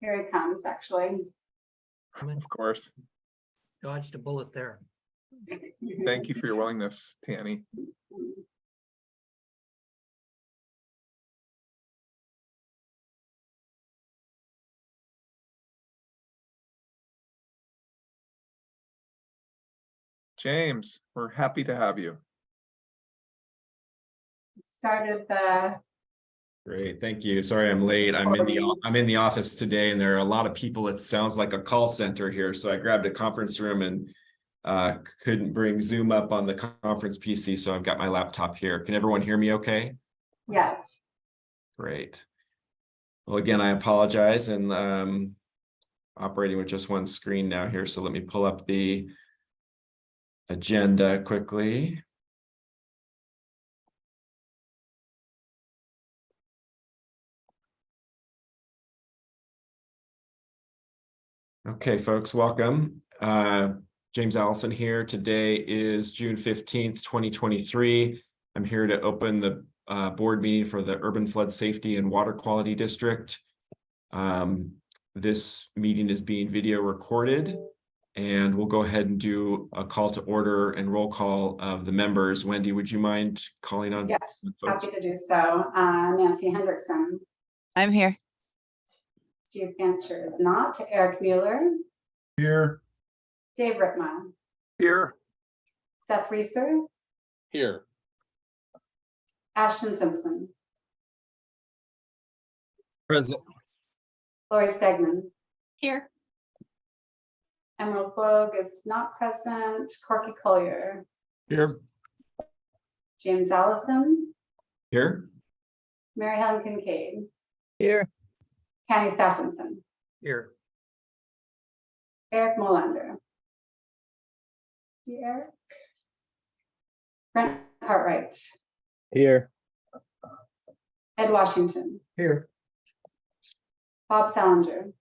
Here he comes, actually. Of course. Dodged a bullet there. Thank you for your willingness, Tanny. James, we're happy to have you. Started the Great, thank you. Sorry I'm late. I'm in the office today, and there are a lot of people. It sounds like a call center here, so I grabbed a conference room and couldn't bring Zoom up on the conference PC, so I've got my laptop here. Can everyone hear me okay? yes. Great. Well, again, I apologize, and operating with just one screen now here, so let me pull up the agenda quickly. Okay, folks, welcome. James Allison here. Today is June 15th, 2023. I'm here to open the board meeting for the Urban Flood Safety and Water Quality District. This meeting is being video recorded, and we'll go ahead and do a call to order and roll call of the members. Wendy, would you mind calling on? Yes, folks? happy to do so. Nancy Hendrickson, I'm here. Steve Fancher is not, Eric Mueller, Here. Dave Rickman, Here. Seth Reeser, Here. Ashton Simpson, Present. Lori Stegman, Here. Emerald Vogue is not present, Corky Collier, Here. James Allison, Here? Mary Helen Kincaid, Here. Tammy Stephenson, Here. Eric Molander. Here. Brent Cartwright, Here. Ed Washington, Here. Bob Salinger,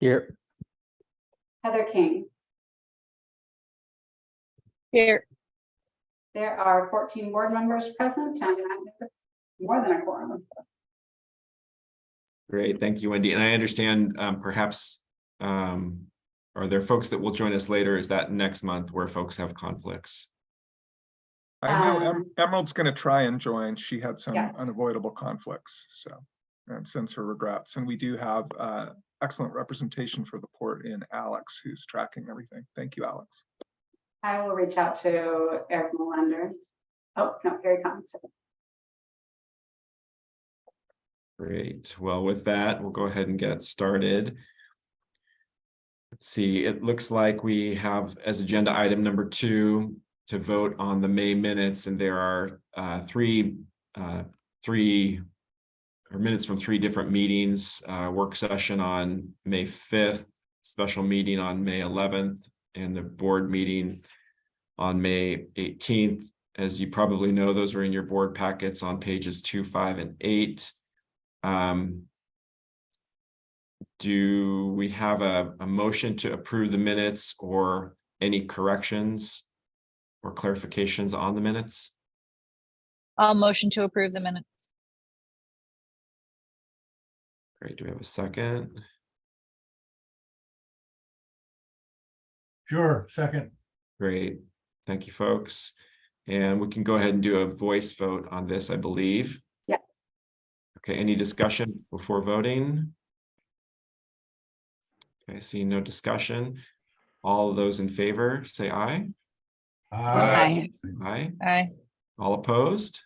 Here. Heather King. Here. There are 14 board members present and more than a quorum. Great, thank you, Wendy. And I understand perhaps are there folks that will join us later? Is that next month where folks have conflicts? I know Emerald's going to try and join. She had some Yes. unavoidable conflicts, so and sends her regrets. And we do have excellent representation for the port in Alex, who's tracking everything. Thank you, Alex. I will reach out to Eric Molander. Oh, no, here he comes. Great. Well, with that, we'll go ahead and get started. Let's see, it looks like we have as agenda item number 2 to vote on the May minutes, and there are three minutes from 3 different meetings, work session on May 5th, special meeting on May 11th, and the board meeting on May 18th. As you probably know, those are in your board packets on pages 2, 5, and 8. Do we have a motion to approve the minutes or any corrections or clarifications on the minutes? I'll motion to approve the minutes. Great. Do we have a second? Sure. Second. Great. Thank you, folks. And we can go ahead and do a voice vote on this, I believe. Yeah. Okay, any discussion before voting? Okay, seeing no discussion. All of those in favor, say aye. Aye. Aye. Aye. All opposed?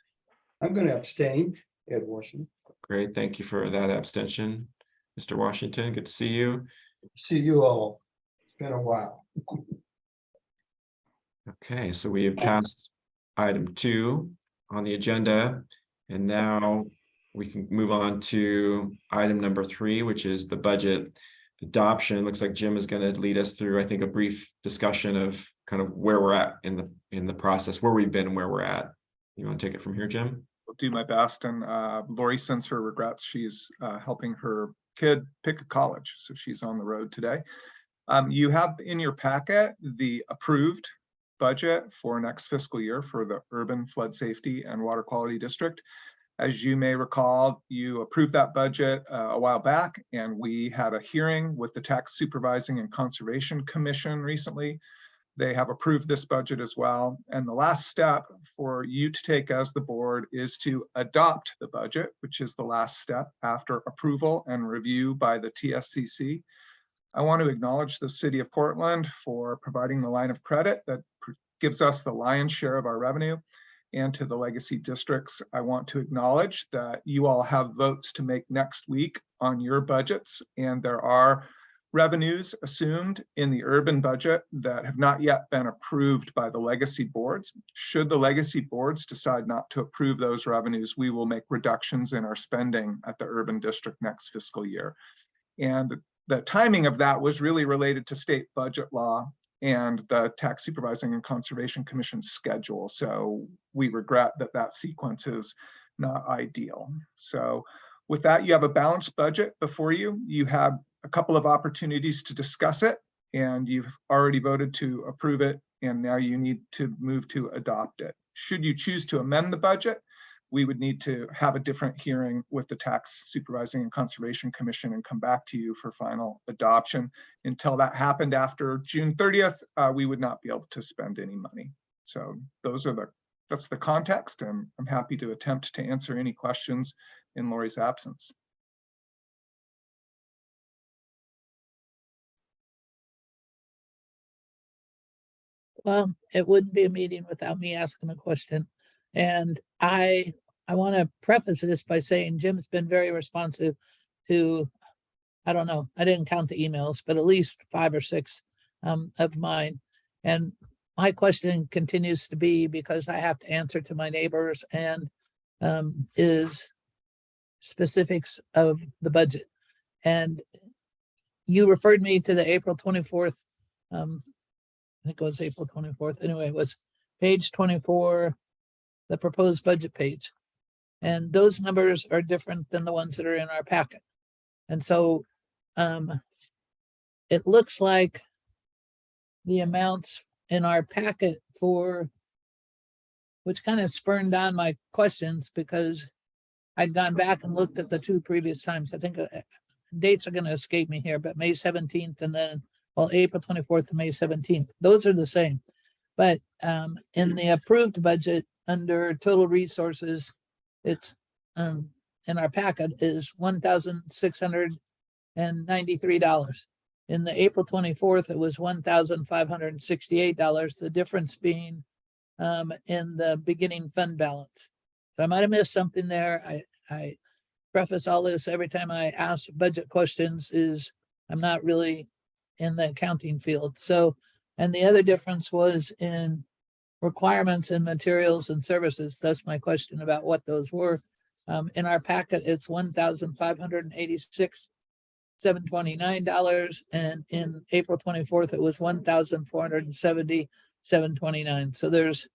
I'm going to abstain, Ed Washington. Great, thank you for that abstention. Mr. Washington, good to see you. See you all. It's been a while. Okay, so we have passed item 2 on the agenda, and now we can move on to item number 3, which is the budget adoption. Looks like Jim is going to lead us through, I think, a brief discussion of kind of where we're at in the process, where we've been and where we're at. You want to take it from here, Jim? I'll do my best. And Lori sends her regrets. She's helping her kid pick a college, so she's on the road today. You have in your packet the approved budget for next fiscal year for the Urban Flood Safety and Water Quality District. As you may recall, you approved that budget a while back, and we had a hearing with the Tax Supervising and Conservation Commission recently. They have approved this budget as well. And the last step for you to take as the board is to adopt the budget, which is the last step after approval and review by the TSCC. I want to acknowledge the City of Portland for providing the line of credit that gives us the lion's share of our revenue. And to the legacy districts, I want to acknowledge that you all have votes to make next week on your budgets, and there are revenues assumed in the urban budget that have not yet been approved by the legacy boards. Should the legacy boards decide not to approve those revenues, we will make reductions in our spending at the urban district next fiscal year. And the timing of that was really related to state budget law and the Tax Supervising and Conservation Commission schedule. So we regret that that sequence is not ideal. So with that, you have a balanced budget before you. You have a couple of opportunities to discuss it, and you've already voted to approve it, and now you need to move to adopt it. Should you choose to amend the budget, we would need to have a different hearing with the Tax Supervising and Conservation Commission and come back to you for final adoption. Until that happened after June 30th, we would not be able to spend any money. So that's the context, and I'm happy to attempt to answer any questions in Lori's absence. Well, it wouldn't be a meeting without me asking a question. And I want to preface this by saying Jim's been very responsive to, I don't know, I didn't count the emails, but at least 5 or 6 of mine. And my question continues to be, because I have to answer to my neighbors, and is specifics of the budget. And you referred me to the April 24th, I think it was April 24th. Anyway, it was page 24, the proposed budget page. And those numbers are different than the ones that are in our packet. And so it looks like the amounts in our packet which kind of spurned on my questions, because I'd gone back and looked at the 2 previous times. I think dates are going to escape me here, but May 17th and then, well, April 24th to May 17th. Those are the same. But in the approved budget under total resources, it's in our packet is $1,693. In the April 24th, it was $1,568. The difference being in the beginning fund balance. So I might have missed something there. I preface all this every time I ask budget questions is I'm not really in the accounting field. So, and the other difference was in requirements and materials and services. That's my question about what those were. In our packet, it's $1,586,729, and in April 24th, it was $1,470,729. So there's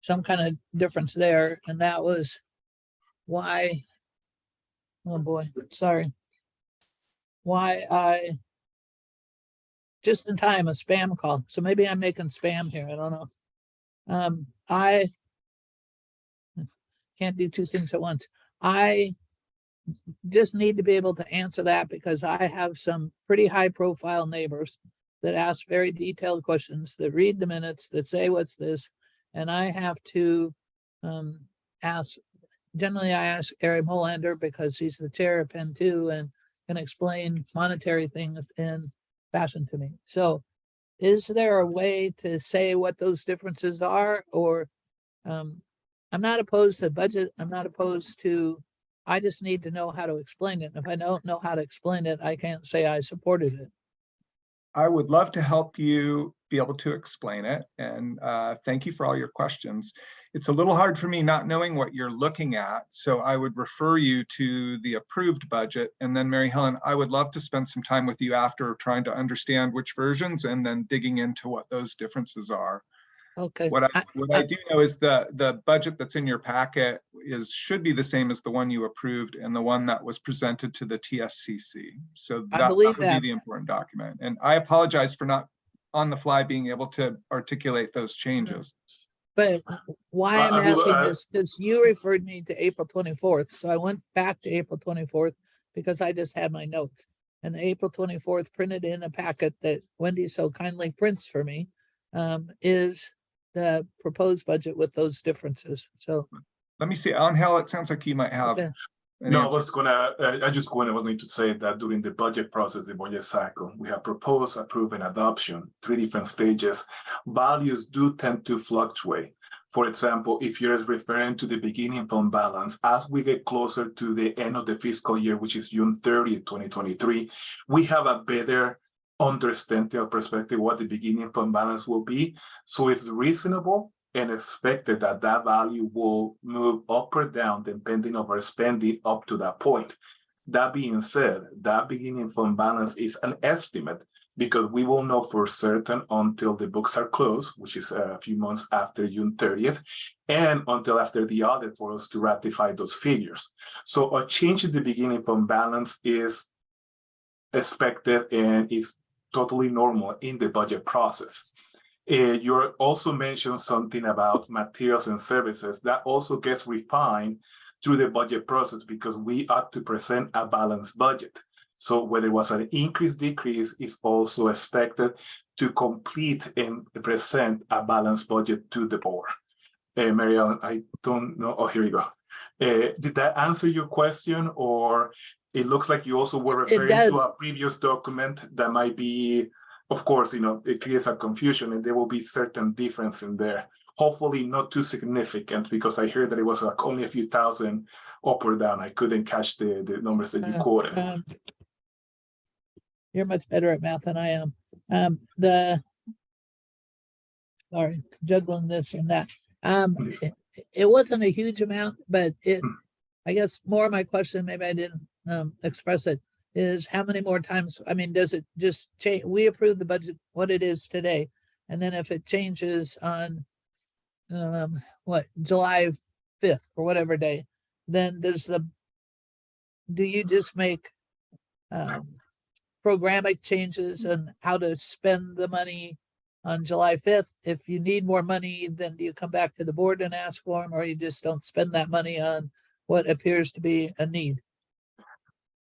some kind of difference there, and that was why. Oh boy, sorry. Why I just in time a spam call. So maybe I'm making spam here. I don't know. I can't do 2 things at once. I just need to be able to answer that because I have some pretty high profile neighbors that ask very detailed questions, that read the minutes, that say, what's this? And I have to ask, generally I ask Ari Molander because he's the chair of Penn 2 and can explain monetary things in fashion to me. So is there a way to say what those differences are? Or I'm not opposed to budget. I'm not opposed to, I just need to know how to explain it. And if I don't know how to explain it, I can't say I supported it. I would love to help you be able to explain it. And thank you for all your questions. It's a little hard for me not knowing what you're looking at. So I would refer you to the approved budget. And then Mary Helen, I would love to spend some time with you after trying to understand which versions and then digging into what those differences are. Okay. What I do know is the budget that's in your packet should be the same as the one you approved and the one that was presented to the TSCC. So that would be the important document. And I apologize for not on the fly being able to articulate those changes. but why I'm I will, asking this, because you referred me to April 24th, so I went back to April 24th because I just had my notes. And the April 24th printed in a packet that Wendy so kindly prints for me, is the proposed budget with those differences. So, Let me see, Angel, it sounds like you might have okay. an No, I answer. was going to say that during the budget process, the budget cycle, we have proposed, approved, and adoption, 3 different stages. Values do tend to fluctuate. For example, if you're referring to the beginning fund balance, as we get closer to the end of the fiscal year, which is June 30th, 2023, we have a better understanding or perspective what the beginning fund balance will be. So it's reasonable and expected that that value will move up or down depending on our spending up to that point. That being said, that beginning fund balance is an estimate because we will know for certain until the books are closed, which is a few months after June 30th, and until after the audit for us to ratify those figures. So a change in the beginning fund balance is expected and is totally normal in the budget process. You also mentioned something about materials and services that also gets refined through the budget process because we ought to present a balanced budget. So whether it was an increase, decrease is also expected to complete and present a balanced budget to the board. Mary Ellen, I don't know. Oh, here we go. Did that answer your question, or it looks like you also were It referring to does. a previous document that might be, of course, it creates a confusion and there will be certain difference in there. Hopefully not too significant because I heard that it was like only a few thousand up or down. I couldn't catch the numbers that you quoted. You're much better at math than I am. Sorry, juggling this and that. It wasn't a huge amount, but I guess more of my question, maybe I didn't express it, is how many more times, I mean, does it just change? We approve the budget, what it is today. And then if it changes on July 5th or whatever day, then do you just make programmatic changes and how to spend the money on July 5th? If you need more money, then do you come back to the board and ask for them, or you just don't spend that money on what appears to be a need?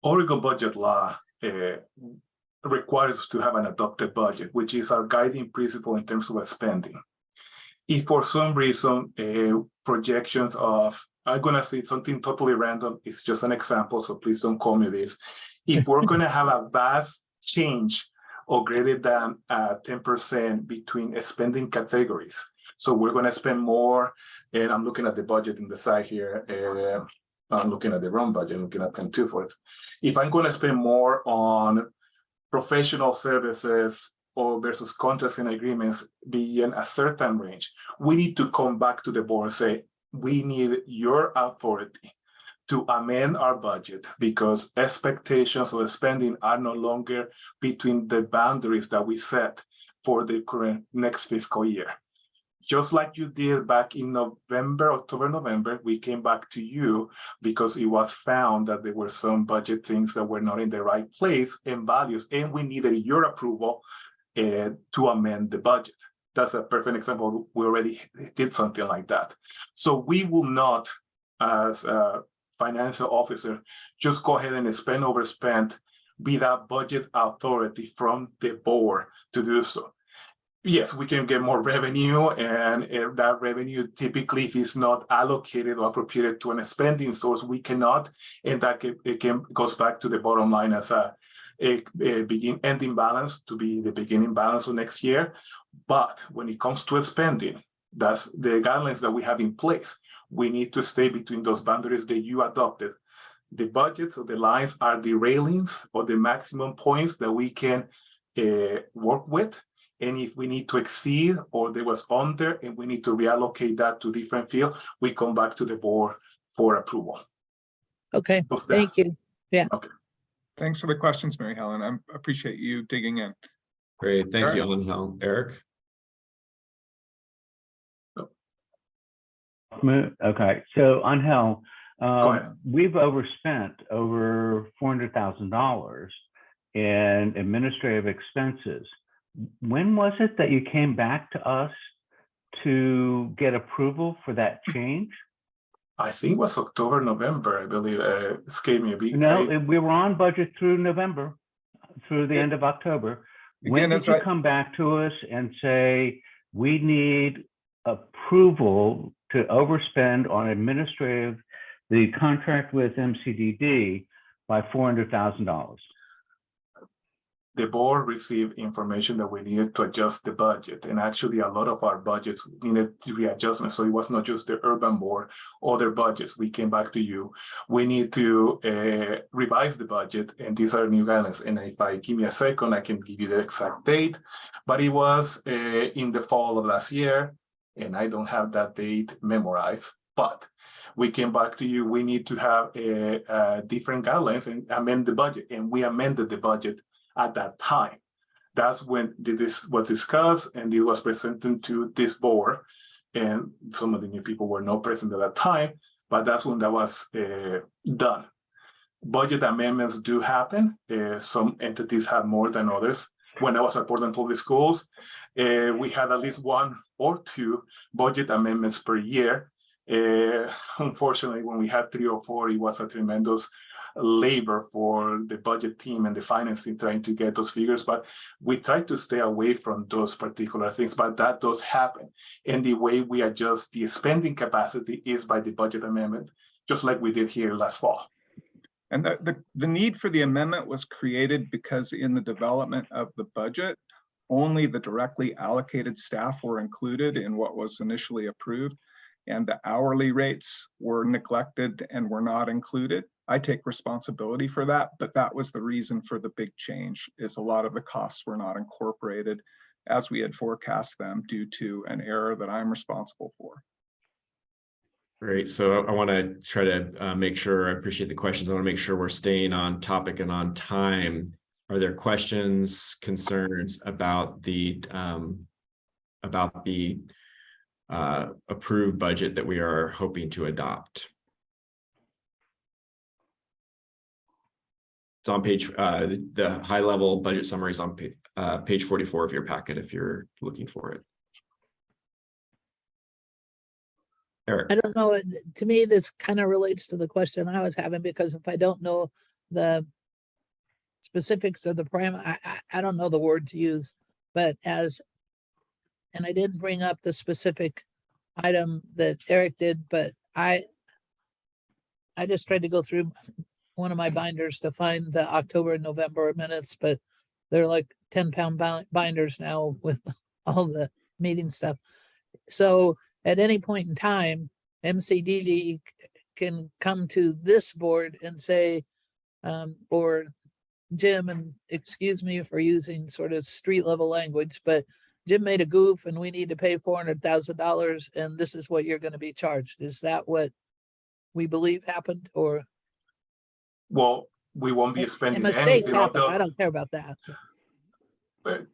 Oregon budget law requires us to have an adopted budget, which is our guiding principle in terms of spending. If for some reason projections of, I'm gonna say something totally random, it's just an example, so please don't call me this. If we're gonna have a vast change or greater than 10% between spending categories, so we're gonna spend more, and I'm looking at the budget in the side here, I'm looking at the wrong budget, I'm looking at pen 2 for it. If I'm gonna spend more on professional services or versus contracts and agreements being a certain range, we need to come back to the board and say, we need your authority to amend our budget because expectations of spending are no longer between the boundaries that we set for the current next fiscal year. Just like you did back in October, November, we came back to you because it was found that there were some budget things that were not in the right place and values, and we needed your approval to amend the budget. That's a perfect example. We already did something like that. So we will not, as a financial officer, just go ahead and overspend without budget authority from the board to do so. Yes, we can get more revenue, and if that revenue typically, if it's not allocated or appropriated to a spending source, we cannot, and that goes back to the bottom line as a ending balance to be the beginning balance of next year. But when it comes to spending, that's the guidelines that we have in place. We need to stay between those boundaries that you adopted. The budgets or the lines are the railings or the maximum points that we can work with. And if we need to exceed or there was under and we need to reallocate that to different field, we come back to the board for approval. Okay, thank you. Yeah. Okay. Thanks for the questions, Mary Helen. I appreciate you digging in. Great, thank you, Angel. Eric? Okay, so Angel, Go ahead. we've overspent over $400,000 in administrative expenses. When was it that you came back to us to get approval for that change? I think it was October, November, I believe, escaped me a bit. No, we were on budget through November, through the end of October. When Again, did as you I- come back to us and say, we need approval to overspend on administrative, the contract with MCDD by $400,000? The board received information that we needed to adjust the budget, and actually a lot of our budgets needed readjustment. So it was not just the urban board, other budgets. We came back to you. We need to revise the budget, and these are new guidelines. And if I give me a second, I can give you the exact date, but it was in the fall of last year, and I don't have that date memorized, but we came back to you. We need to have a different guidelines and amend the budget, and we amended the budget at that time. That's when this was discussed and it was presented to this board, and some of the new people were not present at that time, but that's when that was done. Budget amendments do happen. Some entities have more than others. When I was at Portland Public Schools, we had at least 1 or 2 budget amendments per year. Unfortunately, when we had 3 or 4, it was a tremendous labor for the budget team and the finance team trying to get those figures, but we try to stay away from those particular things, but that does happen. And the way we adjust the spending capacity is by the budget amendment, just like we did here last fall. And the need for the amendment was created because in the development of the budget, only the directly allocated staff were included in what was initially approved, and the hourly rates were neglected and were not included. I take responsibility for that, but that was the reason for the big change, is a lot of the costs were not incorporated as we had forecast them due to an error that I'm responsible for. Great. So I want to try to make sure, I appreciate the questions. I want to make sure we're staying on topic and on time. Are there questions, concerns about the approved budget that we are hoping to adopt? It's on page, the high level budget summary is on page 44 of your packet if you're looking for it. Eric. I don't know, to me, this kind of relates to the question I was having, because if I don't know the specifics of the I don't know the word to use, but and I didn't bring up the specific item that Eric did, but I just tried to go through one of my binders to find the October and November minutes, but they're like 10-pound binders now with all the meeting stuff. So at any point in time, MCDD can come to this board and say, or Jim, and excuse me for using sort of street level language, but Jim made a goof and we need to pay $400,000 and this is what you're going to be charged. Is that what we believe happened, or? Well, we won't be spending Mistakes anything. happen. I don't care about that.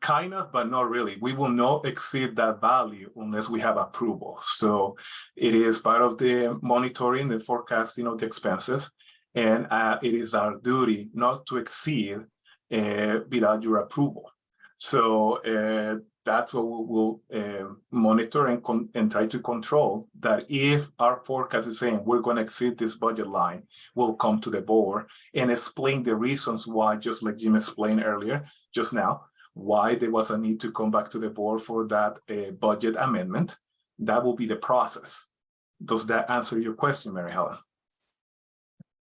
Kind of, but not really. We will not exceed that value unless we have approval. So it is part of the monitoring, the forecasting of the expenses. And it is our duty not to exceed without your approval. So that's what we will monitor and try to control, that if our forecast is saying we're going to exceed this budget line, we'll come to the board and explain the reasons why, just like Jim explained earlier, just now, why there was a need to come back to the board for that budget amendment. That will be the process. Does that answer your question, Mary Helen?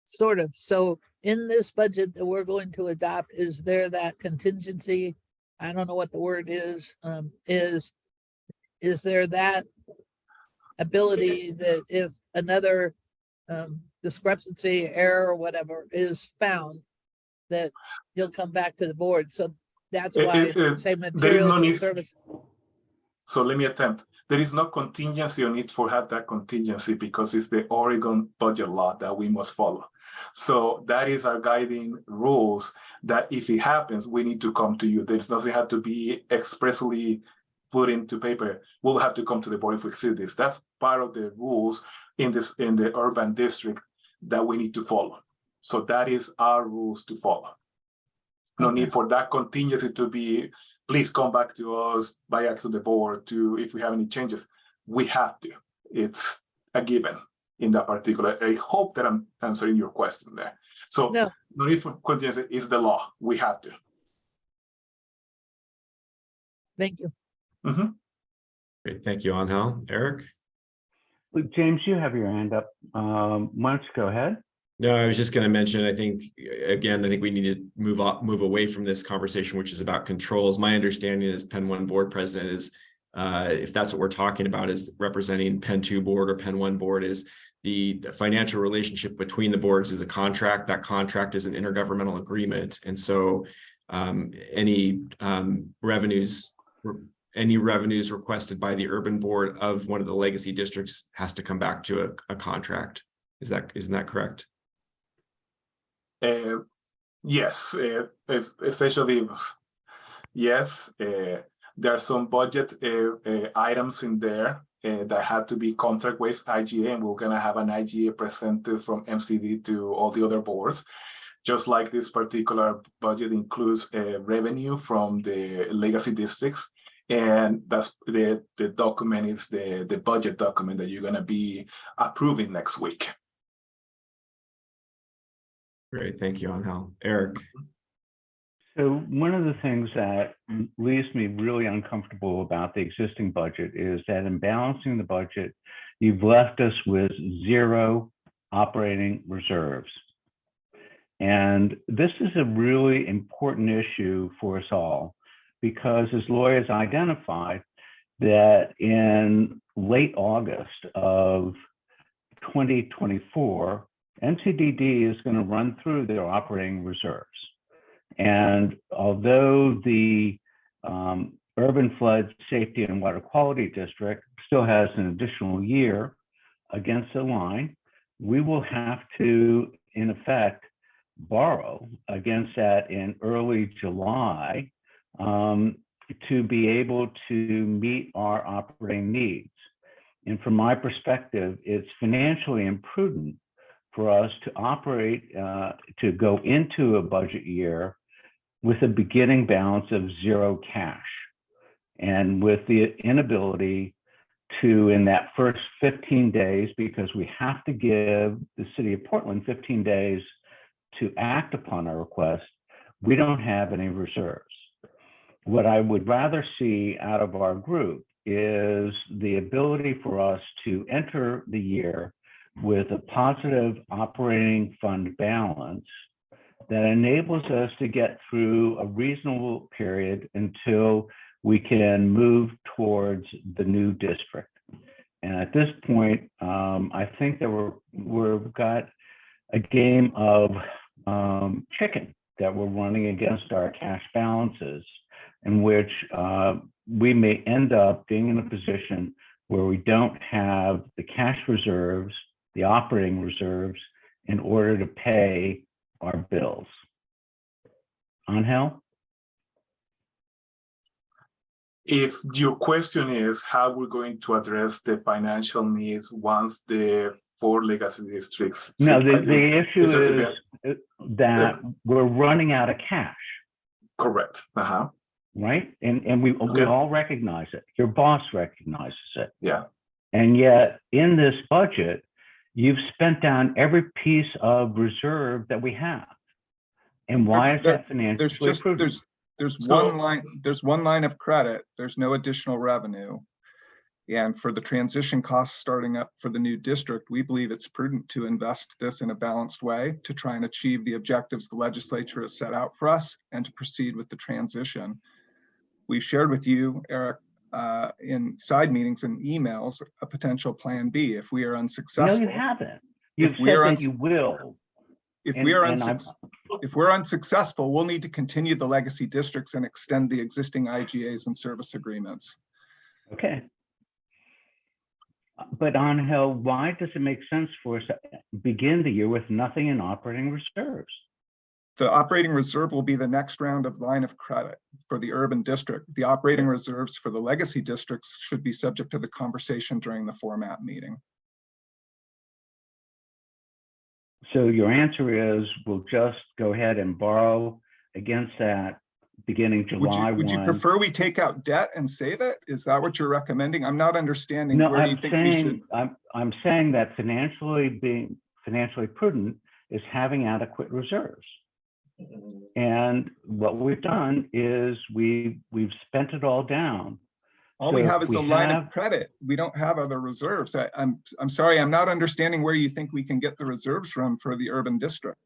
Sort of. So in this budget that we're going to adopt, is there that contingency? I don't know what the word is. Is there that ability that if another discrepancy, error, or whatever is found, that you'll come back to the board? So that's why say materials and service. So let me attempt. There is no contingency on it for have that contingency because it's the Oregon budget law that we must follow. So that is our guiding rules, that if it happens, we need to come to you. There's nothing had to be expressly put into paper. We'll have to come to the board if we exceed this. That's part of the rules in the urban district that we need to follow. So that is our rules to follow. No need for that contingency to be, please come back to us by act of the board to if we have any changes. we have to. It's a given in that particular. I hope that I'm answering your question there. So No. no need for contingency, it's the law. We have to. Thank you. Mhm. Great, thank you, Angel. Eric? Look, James, you have your hand up. Why don't you go ahead? No, I was just going to mention, I think, again, I think we need to move away from this conversation, which is about controls. My understanding as Penn 1 board president is, if that's what we're talking about, is representing Penn 2 board or Penn 1 board, is the financial relationship between the boards is a contract. That contract is an intergovernmental agreement. And so any revenues requested by the urban board of one of the legacy districts has to come back to a contract. Isn't that correct? Yes, especially yes. There are some budget items in there that had to be contract with IGA, and we're gonna have an IGA presented from MCD to all the other boards. Just like this particular budget includes revenue from the legacy districts, and that's the document is the budget document that you're gonna be approving next week. Great, thank you, Angel. Eric? So one of the things that leaves me really uncomfortable about the existing budget is that in balancing the budget, you've left us with 0 operating reserves. And this is a really important issue for us all, because as lawyers identified that in late August of 2024, MCDD is going to run through their operating reserves. And although the Urban Flood Safety and Water Quality District still has an additional year against the line, we will have to, in effect, borrow against that in early July to be able to meet our operating needs. And from my perspective, it's financially imprudent for us to operate, to go into a budget year with a beginning balance of 0 cash. And with the inability to, in that first 15 days, because we have to give the city of Portland 15 days to act upon our request, we don't have any reserves. What I would rather see out of our group is the ability for us to enter the year with a positive operating fund balance that enables us to get through a reasonable period until we can move towards the new district. And at this point, I think that we've got a game of chicken that we're running against our cash balances, in which we may end up being in a position where we don't have the cash reserves, the operating reserves, in order to pay our bills. Angel? If your question is how we're going to address the financial needs once the 4 legacy districts. No, the issue is that we're running out of cash. Correct. Right? And we all recognize it. Your boss recognizes it. Yeah. And yet in this budget, you've spent down every piece of reserve that we have. And why is that financially prudent? There's one line of credit. There's no additional revenue. And for the transition costs starting up for the new district, we believe it's prudent to invest this in a balanced way to try and achieve the objectives the legislature has set out for us and to proceed with the transition. We've shared with you, Eric, in side meetings and emails, a potential plan B if we are unsuccessful. No, you haven't. You've said that you will. If we're unsuccessful, we'll need to continue the legacy districts and extend the existing IGAs and service agreements. Okay. But Angel, why does it make sense for us to begin the year with nothing in operating reserves? The operating reserve will be the next round of line of credit for the urban district. The operating reserves for the legacy districts should be subject to the conversation during the format meeting. So your answer is we'll just go ahead and borrow against that beginning July 1. Would you prefer we take out debt and save it? Is that what you're recommending? I'm not understanding No, where you I'm think we should. saying, I'm saying that being financially prudent is having adequate reserves. And what we've done is we've spent it all down. All we So have is we a line have- of credit. We don't have other reserves. I'm sorry, I'm not understanding where you think we can get the reserves from for the urban district.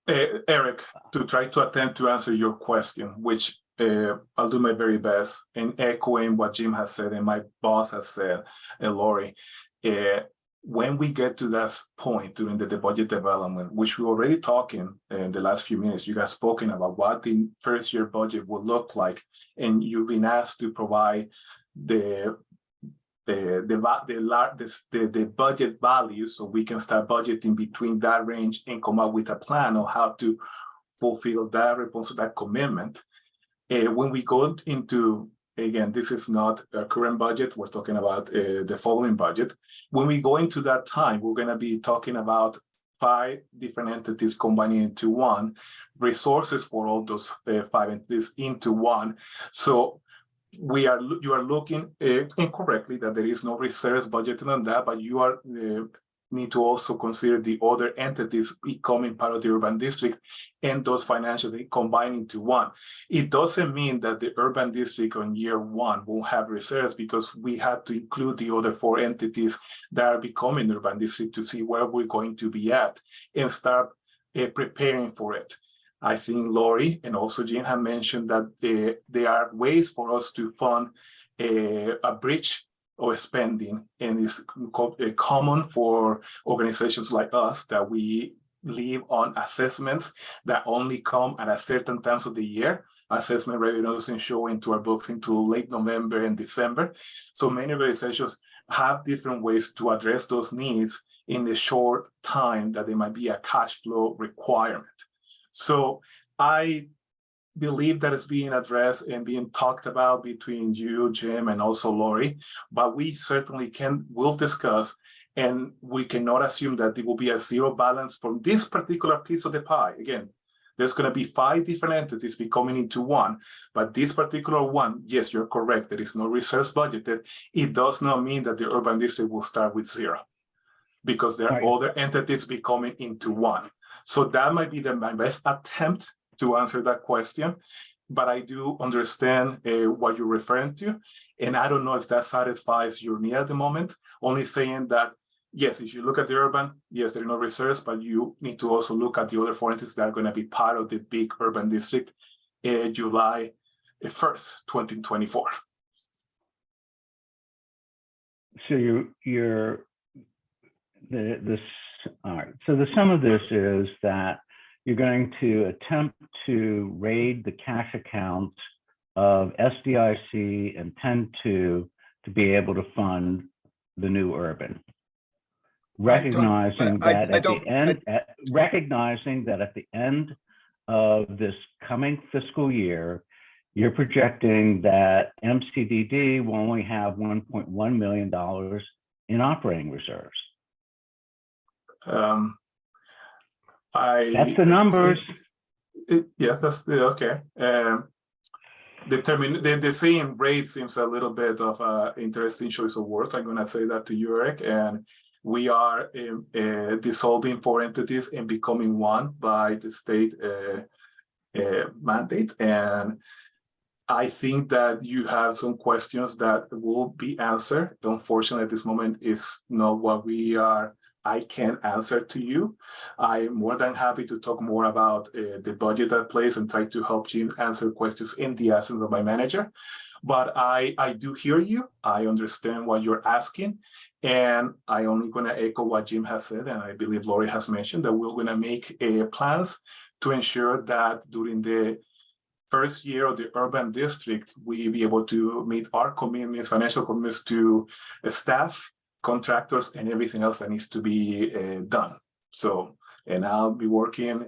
Eric, to try to attempt to answer your question, which I'll do my very best in echoing what Jim has said and my boss has said, Lori. When we get to that point during the budget development, which we're already talking in the last few minutes, you guys spoken about what the first year budget will look like, and you've been asked to provide the budget value so we can start budgeting between that range and come up with a plan on how to fulfill that responsibility, that commitment. When we go into, again, this is not a current budget, we're talking about the following budget. When we go into that time, we're going to be talking about 5 different entities combining into one, resources for all those 5 entities into one. So you are looking incorrectly that there is no reserves budgeted on that, but you are need to also consider the other entities becoming part of the urban district and those financially combined into one. It doesn't mean that the urban district on year 1 won't have reserves, because we have to include the other 4 entities that are becoming urban district to see where we're going to be at and start preparing for it. I think Lori and also Jean have mentioned that there are ways for us to fund a bridge or spending, and it's common for organizations like us that we live on assessments that only come at a certain times of the year. Assessment revenue doesn't show into our books until late November and December. So many organizations have different ways to address those needs in the short time that there might be a cash flow requirement. So I believe that it's being addressed and being talked about between you, Jim, and also Lori, but we certainly will discuss, and we cannot assume that there will be a zero balance from this particular piece of the pie. Again, there's going to be 5 different entities becoming into one, but this particular one, yes, you're correct, there is no reserves budgeted. It does not mean that the urban district will start with 0, because there are other entities becoming into one. So that might be my best attempt to answer that question, but I do understand what you're referring to, and I don't know if that satisfies your need at the moment. Only saying that, yes, if you look at the urban, yes, there are no reserves, but you need to also look at the other 4 entities that are going to be part of the big urban district July 1st, 2024. So all right. So the sum of this is that you're going to attempt to raid the cash accounts of SDIC and 10-2 to be able to fund the new urban. Recognizing that at the end of this coming fiscal year, you're projecting that MCDD will only have $1.1 million in operating reserves. That's the numbers. Yes, that's okay. The saying rate seems a little bit of an interesting choice of words. I'm going to say that to you, Eric. And we are dissolving 4 entities and becoming one by the state mandate. And I think that you have some questions that will be answered. Unfortunately, at this moment is not what I can answer to you. I'm more than happy to talk more about the budget at place and try to help Jim answer questions in the absence of my manager. But I do hear you. I understand what you're asking. And I only going to echo what Jim has said, and I believe Lori has mentioned, that we're going to make plans to ensure that during the first year of the urban district, we be able to meet our commitments, financial commitments to staff, contractors, and everything else that needs to be done. So, and I'll be working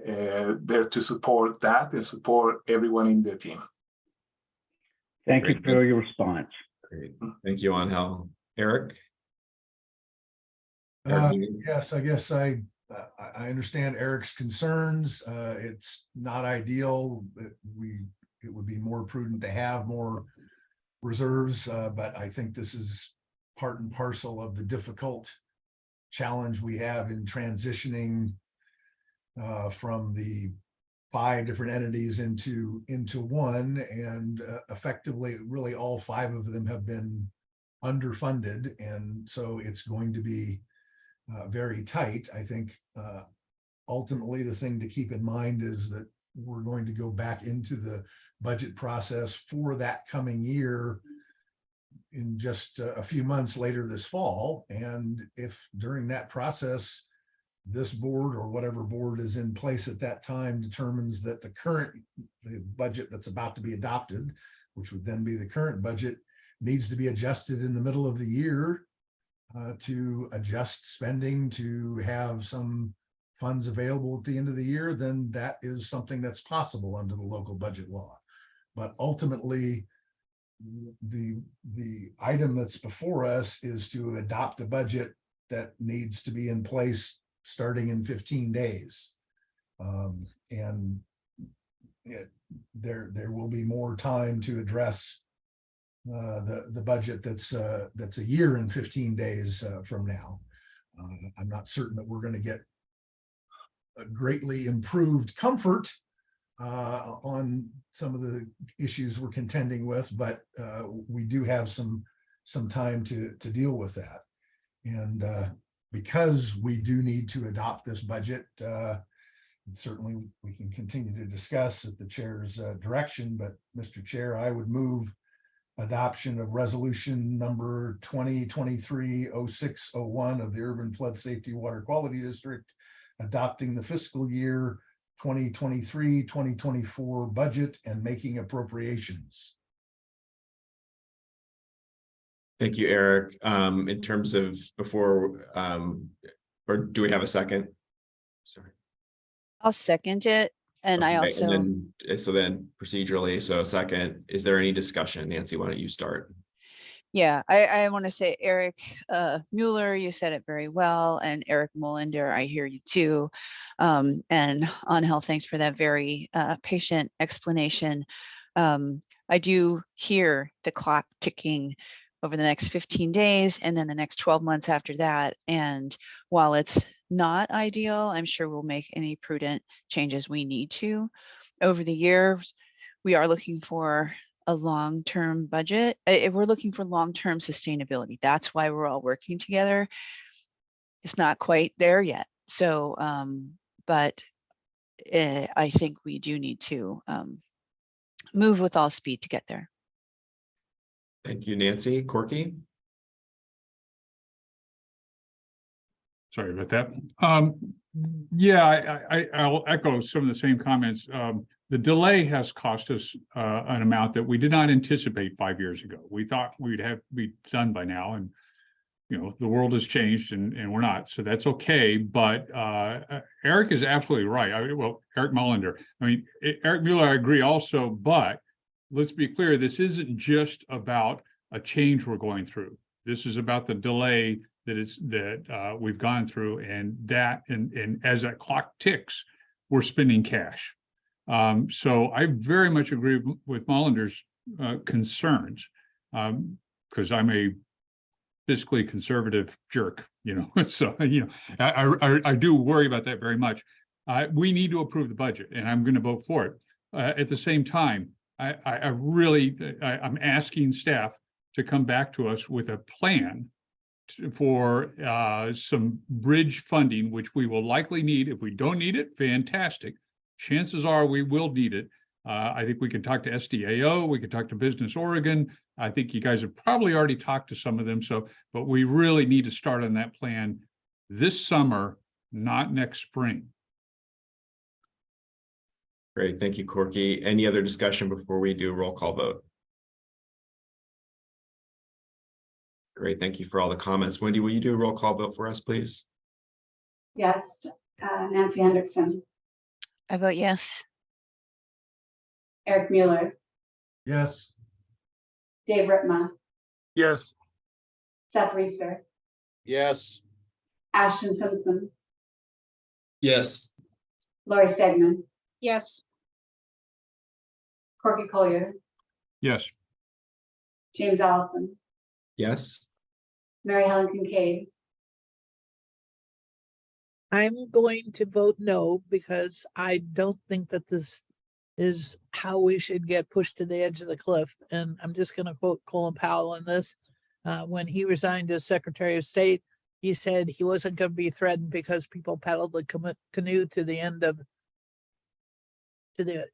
there to support that and support everyone in the team. Thank you for your response. Great. Thank you, Angel. Eric? Yes, I guess I I understand Eric's concerns. It's not ideal. It would be more prudent to have more reserves, but I think this is part and parcel of the difficult challenge we have in transitioning from the 5 different entities into one, and effectively, really all 5 of them have been underfunded, and so it's going to be very tight. I think ultimately the thing to keep in mind is that we're going to go back into the budget process for that coming year in just a few months later this fall. And if during that process, this board or whatever board is in place at that time determines that the budget that's about to be adopted, which would then be the current budget, needs to be adjusted in the middle of the year to adjust spending to have some funds available at the end of the year, then that is something that's possible under the local budget law. But ultimately, the item that's before us is to adopt a budget that needs to be in place starting in 15 days. And there will be more time to address the budget that's a year and 15 days from now. I'm not certain that we're going to get a greatly improved comfort on some of the issues we're contending with, but we do have some time to deal with that. And because we do need to adopt this budget, certainly we can continue to discuss at the chair's direction, but Mr. Chair, I would move adoption of resolution number 2023-0601 of the Urban Flood Safety Water Quality District, adopting the fiscal year 2023-2024 budget and making appropriations. Thank you, Eric. In terms of before, or do we have a second? Sorry. I'll second it. And I Okay, also, and then procedurally, so a second, is there any discussion? Nancy, why don't you start? yeah, I want to say, Eric Mueller, you said it very well. And Eric Molinder, I hear you too. And Angel, thanks for that very patient explanation. I do hear the clock ticking over the next 15 days and then the next 12 months after that. And while it's not ideal, I'm sure we'll make any prudent changes we need to. Over the years, we are looking for a long-term budget. We're looking for long-term sustainability. That's why we're all working together. It's not quite there yet. So, but I think we do need to move with all speed to get there. Thank you, Nancy. Corky? Sorry about that. Yeah, I'll echo some of the same comments. The delay has cost us an amount that we did not anticipate 5 years ago. We thought we'd be done by now, and the world has changed, and we're not. So that's okay. But Eric is absolutely right. Eric Molinder. Eric Mueller, I agree also. But let's be clear: this isn't just about a change we're going through. This is about the delay that we've gone through, and as that clock ticks, we're spending cash. So I very much agree with Mollinder's concerns, because I'm a fiscally conservative jerk, so I do worry about that very much. We need to approve the budget, and I'm going to vote for it. At the same time, I'm asking staff to come back to us with a plan for some bridge funding, which we will likely need. If we don't need it, fantastic. Chances are we will need it. I think we can talk to SDAO, we can talk to Business Oregon. I think you guys have probably already talked to some of them. But we really need to start on that plan this summer, not next spring. Great, thank you, Corky. Any other discussion before we do a roll call vote? Great, thank you for all the comments. Wendy, will you do a roll call vote for us, please? Yes, Nancy Hendrickson, I vote yes. Eric Mueller, Yes. Dave Ritma, Yes. Seth Reister, Yes. Ashton Simpson, Yes. Lori Stegman, Yes. Corky Collier, Yes. James Allison, Yes. Mary Helen Kincaid, I'm going to vote no because I don't think that this is how we should get pushed to the edge of the cliff. And I'm just going to quote Colin Powell on this. When he resigned as Secretary of State, he said he wasn't going to be threatened because people paddled the canoe to the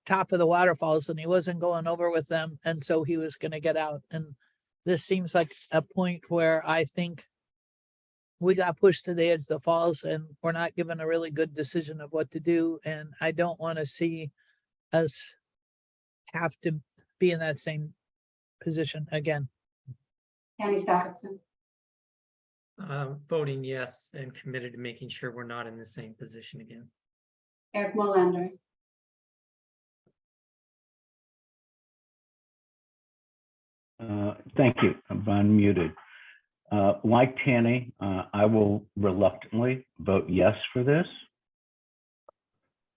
top of the waterfalls, and he wasn't going over with them. And so he was going to get out. And this seems like a point where I think we got pushed to the edge of the falls and we're not given a really good decision of what to do. And I don't want to see us have to be in that same position again. Annie Stockerson, Voting yes and committed to making sure we're not in the same position again. Eric Molander, Thank you. I'm unmuted. Like Tanny, I will reluctantly vote yes for this,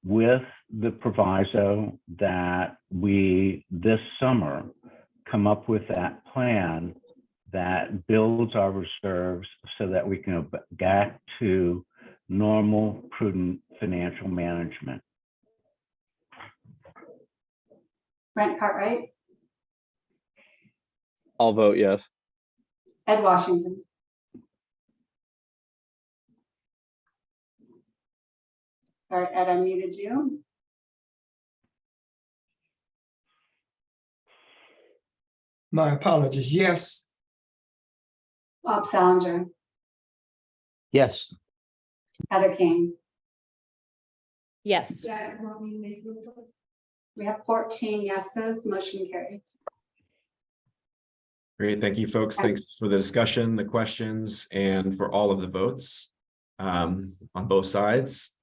with the proviso that we this summer come up with that plan that builds our reserves so that we can go back to normal, prudent financial management. Brent Cartwright, I'll vote yes. Ed Washington, sorry, Ed, I muted you. My apologies. Yes. Bob Salinger, Yes. Heather King. Yes. We have 14 yeses, motion carries. Great. Thank you, folks. Thanks for the discussion, the questions, and for all of the votes on both sides.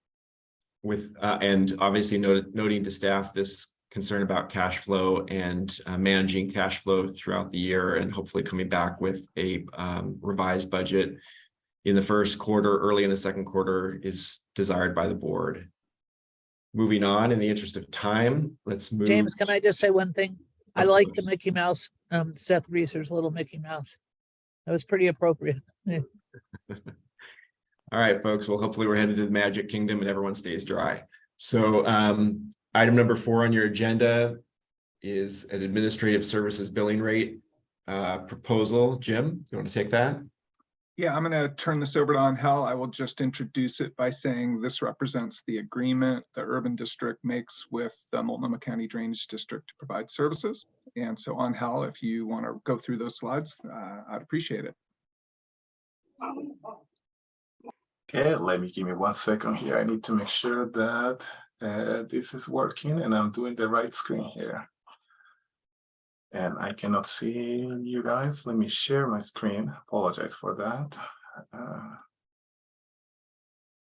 With and obviously noting to staff this concern about cash flow and managing cash flow throughout the year, and hopefully coming back with a revised budget in the first quarter, early in the second quarter, is desired by the board. Moving on, in the interest of time, let's move. James, can I just say one thing? I like the Mickey Mouse, Seth Reeser's little Mickey Mouse. That was pretty appropriate. All right, folks. Well, hopefully we're headed to the Magic Kingdom and everyone stays dry. So item number 4 on your agenda is an administrative services billing rate proposal. Jim, you want to take that? Yeah, I'm going to turn this over to Angel. I will just introduce it by saying this represents the agreement the Urban District makes with the Multnomah County Drainage District to provide services. And so Angel, if you want to go through those slides, I'd appreciate it. Okay, give me 1 second here. I need to make sure that this is working and I'm doing the right screen here. And I cannot see you guys. Let me share my screen. Apologize for that.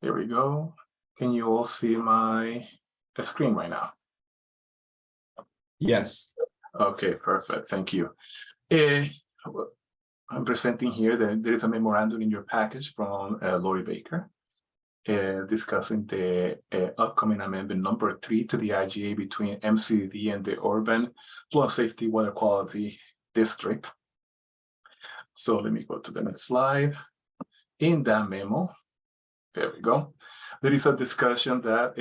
Here we go. Can you all see my screen right now? Yes. Okay, perfect. Thank you. I'm presenting here that there is a memorandum in your package from Lori Baker discussing the upcoming amendment number 3 to the IGA between MCD and the Urban Flood Safety Water Quality District. So let me go to the next slide. In that memo, there we go. There is a discussion that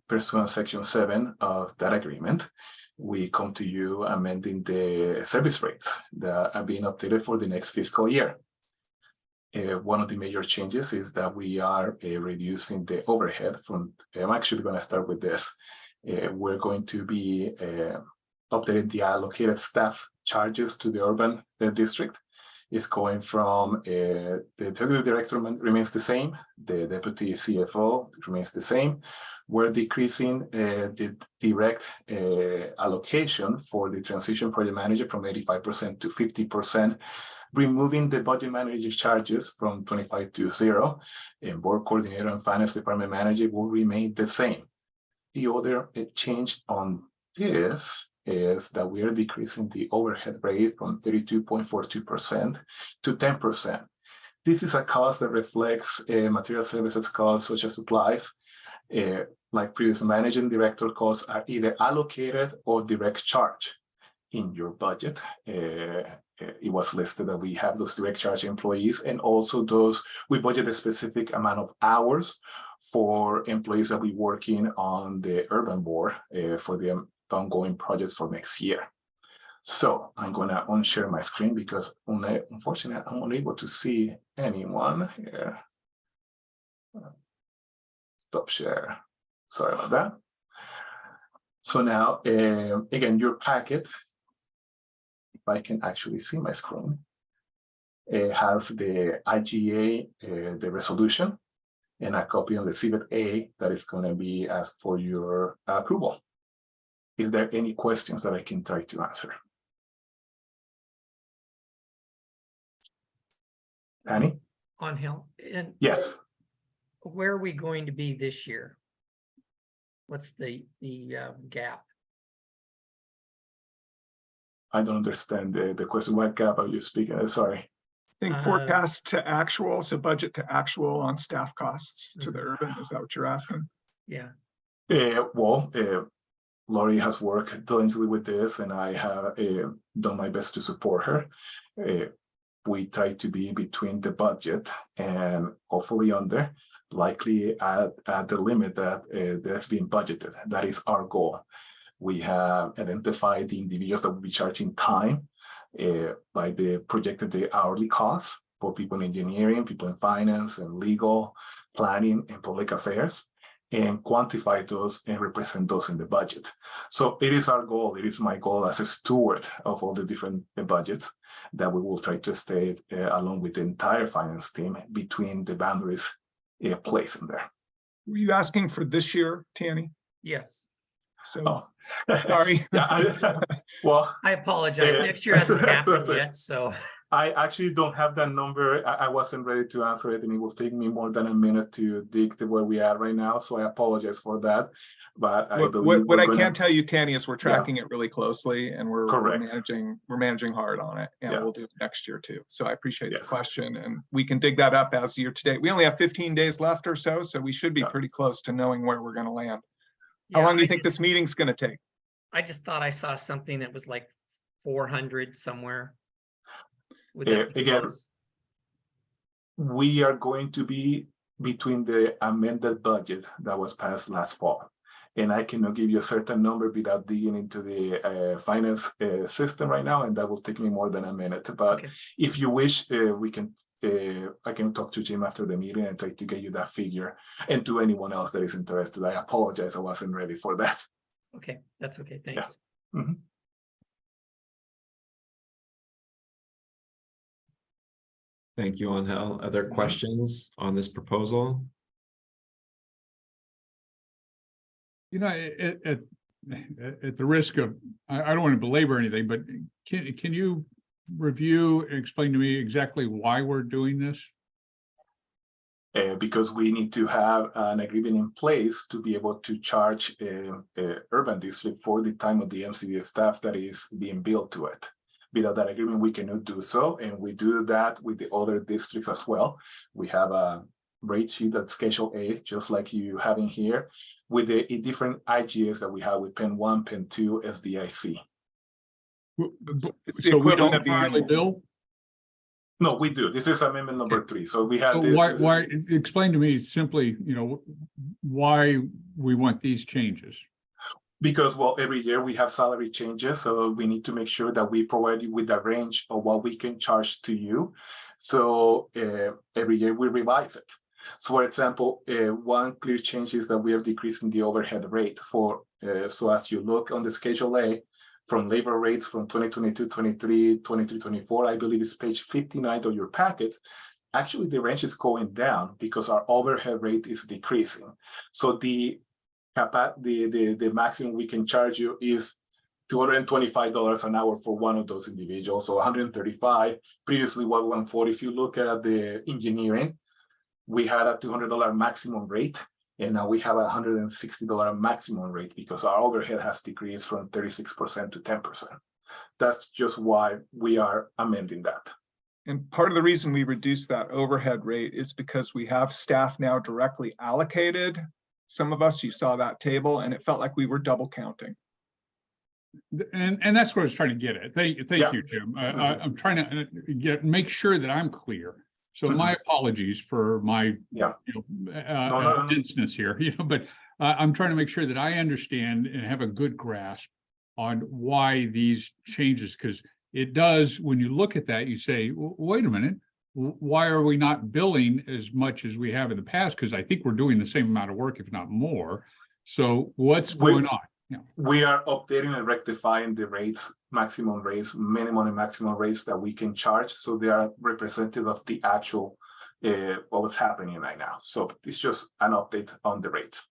pursuant to Section 7 of that agreement, we come to you amending the service rates that are being updated for the next fiscal year. One of the major changes is that we are reducing the overhead from, I'm actually going to start with this. We're going to be updating the allocated staff charges to the urban district. It's going from the executive director remains the same, the deputy CFO remains the same. We're decreasing the direct allocation for the transition project manager from 85% to 50%, removing the budget manager charges from 25 to 0, and board coordinator and finance department manager will remain the same. The other change on this is that we are decreasing the overhead rate from 32.42% to 10%. This is a cost that reflects material services costs such as supplies, Like previous managing director costs are either allocated or direct charge in your budget. It was listed that we have those direct charge employees, and also those, we budget a specific amount of hours for employees that we working on the urban board for the ongoing projects for next year. So I'm gonna unshare my screen because unfortunately I'm unable to see anyone here. Stop share. Sorry about that. So now, again, your packet, if I can actually see my screen, it has the IGA, the resolution, and a copy of the Exhibit A that is going to be asked for your approval. Is there any questions that I can try to answer? Annie? Angel, and Yes. where are we going to be this year? What's the gap? I don't understand the question. What gap are you speaking? Sorry. I think forecast to actual, so budget to actual on staff costs to the urban. Is that what you're asking? Yeah. Lori has worked diligently with this, and I have done my best to support her. We try to be between the budget and hopefully under, likely at the limit that that's been budgeted. That is our goal. We have identified the individuals that will be charging time by the projected hourly costs for people in engineering, people in finance and legal, planning and public affairs, and quantify those and represent those in the budget. So it is our goal, it is my goal as a steward of all the different budgets that we will try to stay along with the entire finance team between the boundaries placed in there. Were you asking for this year, Tanny? Yes. So, sorry. Well, I apologize. Next year hasn't happened yet, so. I actually don't have that number. I wasn't ready to answer it, and it will take me more than a minute to dig to where we are right now. So I apologize for that. But I believe what I can tell you, Tanny, is we're tracking it really closely, and we're Correct. managing hard on it, and Yeah. we'll do it next year too. So I appreciate Yes. the question, and we can dig that up as year to date. We only have 15 days left or so, so we should be pretty close to knowing where we're going to land. How Yeah, long do you I think this meeting's going to take? I just thought I saw something that was like 400 somewhere. Would that be Again, close? we are going to be between the amended budget that was passed last fall. And I cannot give you a certain number without digging into the finance system right now, and that will take me more than a minute. But Okay. if you wish, we can. I can talk to Jim after the meeting and try to get you that figure, and to anyone else that is interested. I apologize, I wasn't ready for that. Okay, that's okay. Thanks. Mhm. Thank you, Angel. Other questions on this proposal? You know, at the risk of, I don't want to belabor anything, but can you review, explain to me exactly why we're doing this? Because we need to have an agreement in place to be able to charge urban district for the time of the MCD staff that is being billed to it. Without that agreement, we cannot do so, and we do that with the other districts as well. We have a rate sheet at Schedule A, just like you have in here, with the different IGAs that we have with Pen 1, Pen 2, SDIC. It's the So we equivalent don't of the currently annual. bill? No, we do. This is amendment number 3. So we have So this. why, explain to me simply, you know, why we want these changes? Because, well, every year we have salary changes, so we need to make sure that we provide you with a range of what we can charge to you. So every year we revise it. So, for example, one clear change is that we have decreasing the overhead rate for, so as you look on the Schedule A, from labor rates from 2022-23, 23-24, I believe it's page 59 of your packet. Actually, the range is going down because our overhead rate is decreasing. So the maximum we can charge you is $225 an hour for one of those individuals, so $135. Previously, what $140. If you look at the engineering, we had a $200 maximum rate, and now we have a $160 maximum rate because our overhead has decreased from 36% to 10%. That's just why we are amending that. And part of the reason we reduced that overhead rate is because we have staff now directly allocated some of us, you saw that table and it felt like we were double counting. And that's what I was trying to get at. Thank Yeah. you, Jim. I'm trying to make sure that I'm clear. So my apologies for my denseness here, but I'm trying to make sure that I understand and have a good grasp on why these changes, because it does, when you look at that, you say, wait a minute, why are we not billing as much as we have in the past? Because I think we're doing the same amount of work, if not more. So what's going on? We are updating and rectifying the rates, maximum rates, minimum and maximum rates that we can charge. So they are representative of the actual, what was happening right now. So it's just an update on the rates.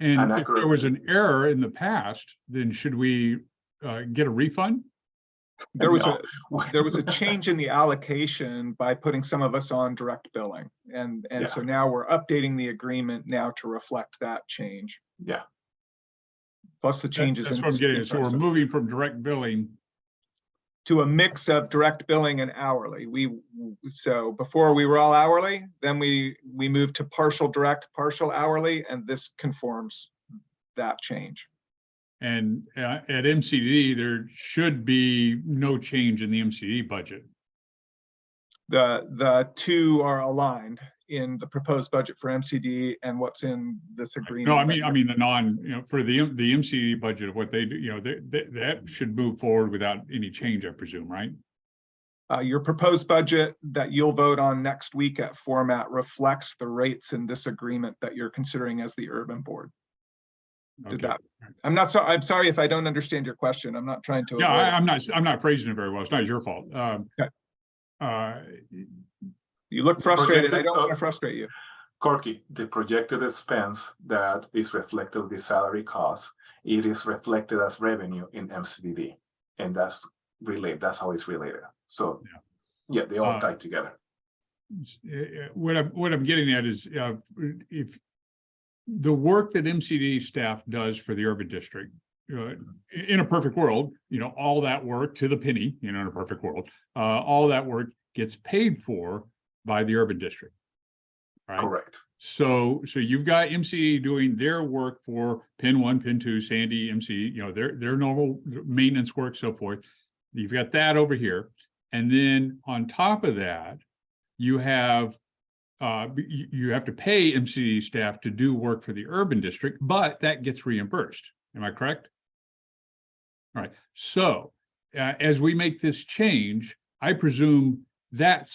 And if there was an error in the past, then should we get a refund? There was a change in the allocation by putting some of us on direct billing. And so now we're updating the agreement now to reflect that change. Yeah. Plus the changes. That's what I'm getting at. So we're moving from direct billing to a mix of direct billing and hourly. So before we were all hourly, then we moved to partial direct, partial hourly, and this conforms that change. And at MCD, there should be no change in the MCD budget. The two are aligned in the proposed budget for MCD and what's in this agreement. No, I mean the for the MCD budget of what they do, that should move forward without any change, I presume, right? Your proposed budget that you'll vote on next week at format reflects the rates in this agreement that you're considering as the urban board. Okay. I'm sorry if I don't understand your question. I'm not trying to. Yeah, I'm not phrasing it very well. It's not your fault. You look frustrated. I don't want to frustrate you. Corky, the projected expense that is reflected of the salary cost, it is reflected as revenue in MCDD, and that's related. That's how it's related. So, yeah, they all tie together. What I'm getting at is if the work that MCD staff does for the urban district, in a perfect world, all that work to the penny, in a perfect world, all that work gets paid for by the urban district, right? Correct. So you've got MCD doing their work for Pin 1, Pin 2, Sandy, MC, their normal maintenance work, so forth. You've got that over here. And then on top of that, you have to pay MCD staff to do work for the urban district, but that gets reimbursed. Am I correct? All right. So as we make this change, I presume that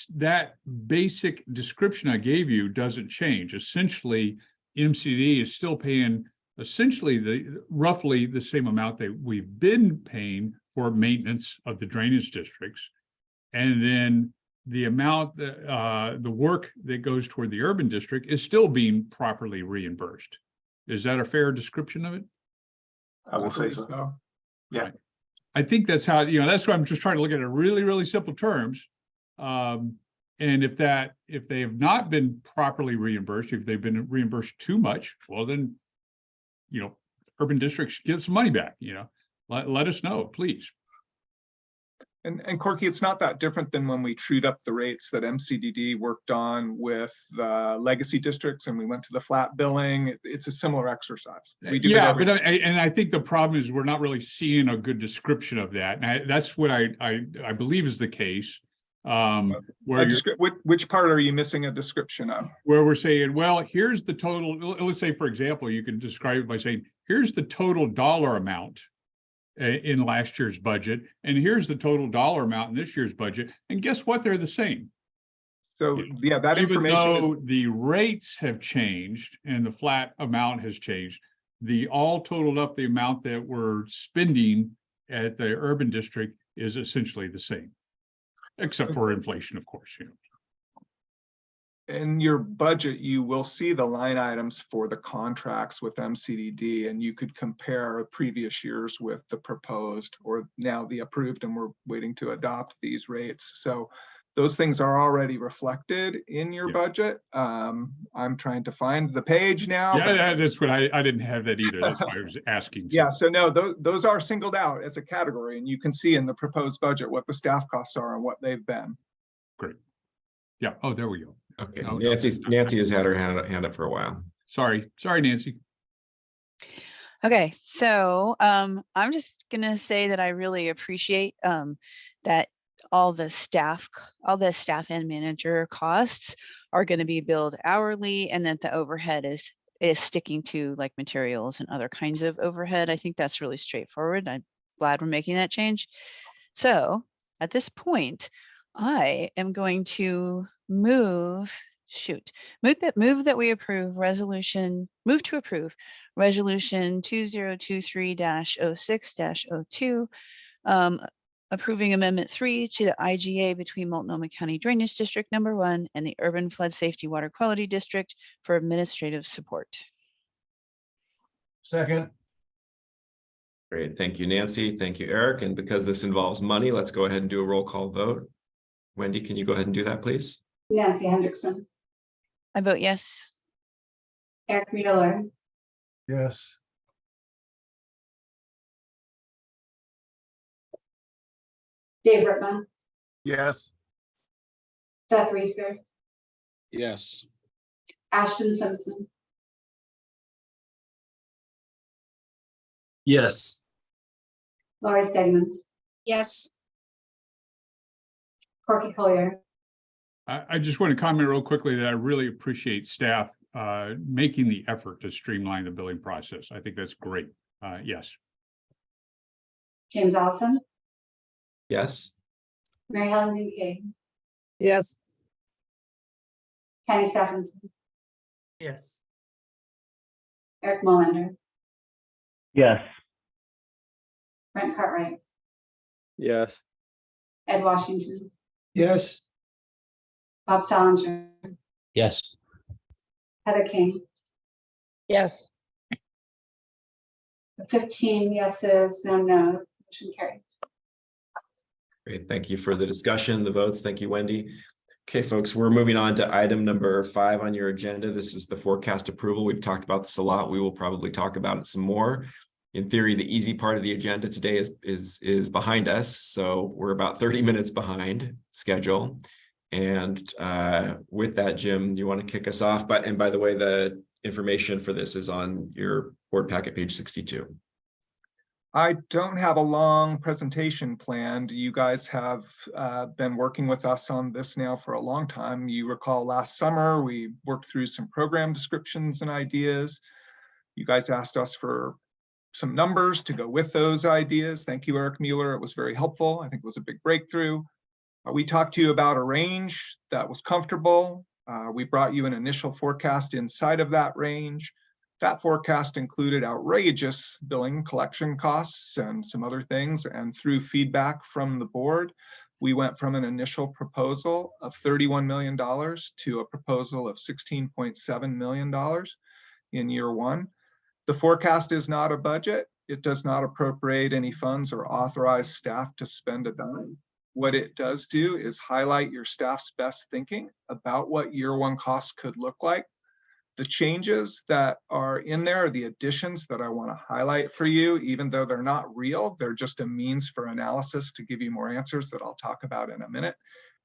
basic description I gave you doesn't change. Essentially, MCD is still paying essentially roughly the same amount that we've been paying for maintenance of the drainage districts. And then the amount that the work that goes toward the urban district is still being properly reimbursed. Is that a fair description of it? I will say so. Yeah. Right. I think that's how, that's why I'm just trying to look at it in really, really simple terms. And if they have not been properly reimbursed, if they've been reimbursed too much, well, then, urban districts get some money back, let us know, please. And Corky, it's not that different than when we trued up the rates that MCDD worked on with the legacy districts and we went to the flat billing. It's a similar excercise. We do but I think the problem is we're not really seeing a good description of that. And that's what I believe is the case. Which part are you missing a description of? Where we're saying, well, here's the total. Let's say, for example, you can describe it by saying, here's the total dollar amount in last year's budget, and here's the total dollar amount in this year's budget, and guess what? They're the same. So yeah, that information. Even though the rates have changed and the flat amount has changed, the all totaled up the amount that we're spending at the urban district is essentially the same, except for inflation, of course. In your budget, you will see the line items for the contracts with MCDD, and you could compare previous years with the proposed or now the approved, and we're waiting to adopt these rates. So those things are already reflected in your budget. I'm trying to find the page now. Yeah, that's what I didn't have that either. That's why I was asking. Yeah, so no, those are singled out as a category, and you can see in the proposed budget what the staff costs are and what they've been. Great. Yeah. Oh, there we go. Okay. Nancy has had her hand up for a while. Sorry, Nancy. Okay, so I'm just gonna say that I really appreciate that all the staff and manager costs are going to be billed hourly, and that the overhead is sticking to like materials and other kinds of overhead. I think that's really straightforward. I'm glad we're making that change. So at this point, I am going to move that we approve resolution 2023-06-02, approving amendment 3 to the IGA between Multnomah County Drainage District Number 1 and the Urban Flood Safety Water Quality District for administrative support. Second. Great, thank you, Nancy. Thank you, Eric. And because this involves money, let's go ahead and do a roll call vote. Wendy, can you go ahead and do that, please? Nancy Hendrickson, I vote yes. Eric Mueller, Yes. Dave Rittman, Yes. Seth Reeser, Yes. Ashton Simpson, Yes. Laurie Stegman, Yes. Corky Collier. I just want to comment real quickly that I really appreciate staff making the effort to streamline the billing process. I think that's great. Yes. James Allison, Yes. Mary Helen Kincaid, Yes. Kenny Stephenson, Yes. Eric Mullender, Yes. Brent Cartwright, Yes. Ed Washington, Yes. Bob Salinger, Yes. Heather King. Yes. 15 yeses, no nos, motion carries. Great, thank you for the discussion, the votes. Thank you, Wendy. Okay, folks, we're moving on to item number 5 on your agenda. This is the forecast approval. We've talked about this a lot. We will probably talk about it some more. In theory, the easy part of the agenda today is behind us. So we're about 30 minutes behind schedule. And with that, Jim, you want to kick us off? And by the way, the information for this is on your board packet, page 62. I don't have a long presentation planned. You guys have been working with us on this now for a long time. You recall last summer, we worked through some program descriptions and ideas. You guys asked us for some numbers to go with those ideas. Thank you, Eric Mueller. It was very helpful. I think it was a big breakthrough. We talked to you about a range that was comfortable. We brought you an initial forecast inside of that range. That forecast included outrageous billing collection costs and some other things. And through feedback from the board, we went from an initial proposal of $31 million to a proposal of $16.7 million in year 1. The forecast is not a budget. It does not appropriate any funds or authorize staff to spend a dime. What it does do is highlight your staff's best thinking about what year 1 costs could look like. The changes that are in there are the additions that I want to highlight for you, even though they're not real. They're just a means for analysis to give you more answers that I'll talk about in a minute.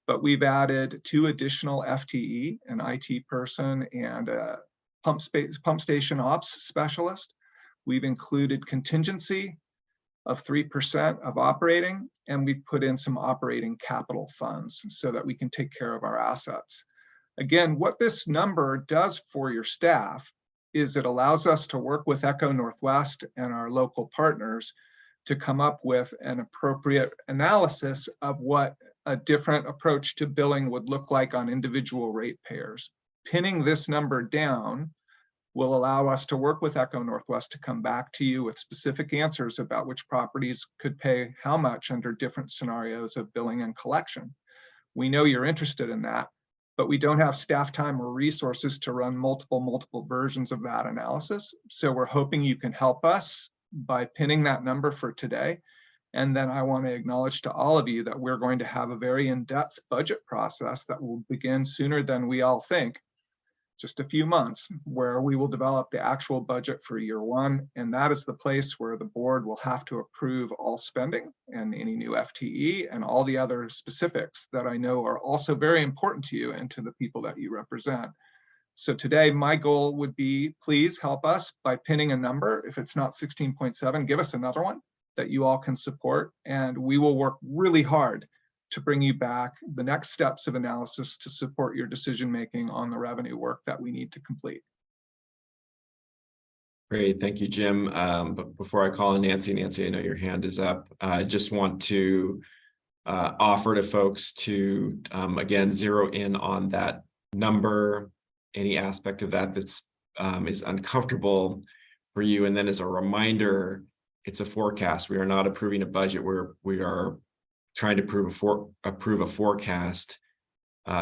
But we've added 2 additional FTE, an IT person and a pump station ops specialist. We've included contingency of 3% of operating, and we've put in some operating capital funds so that we can take care of our assets. Again, what this number does for your staff is it allows us to work with Echo Northwest and our local partners to come up with an appropriate analysis of what a different approach to billing would look like on individual ratepayers. Pinning this number down will allow us to work with Echo Northwest to come back to you with specific answers about which properties could pay how much under different scenarios of billing and collection. We know you're interested in that, but we don't have staff time or resources to run multiple versions of that analysis. So we're hoping you can help us by pinning that number for today. And then I want to acknowledge to all of you that we're going to have a very in-depth budget process that will begin sooner than we all think, just a few months, where we will develop the actual budget for year 1. And that is the place where the board will have to approve all spending and any new FTE and all the other specifics that I know are also very important to you and to the people that you represent. So today, my goal would be, please help us by pinning a number. If it's not 16.7, give us another one that you all can support, and we will work really hard to bring you back the next steps of analysis to support your decision-making on the revenue work that we need to complete. Great, thank you, Jim. But before I call on Nancy, I know your hand is up. I just want to offer to folks to, again, zero in on that number, any aspect of that that's is uncomfortable for you. And then as a reminder, it's a forecast. We are not approving a budget. We are trying to approve a forecast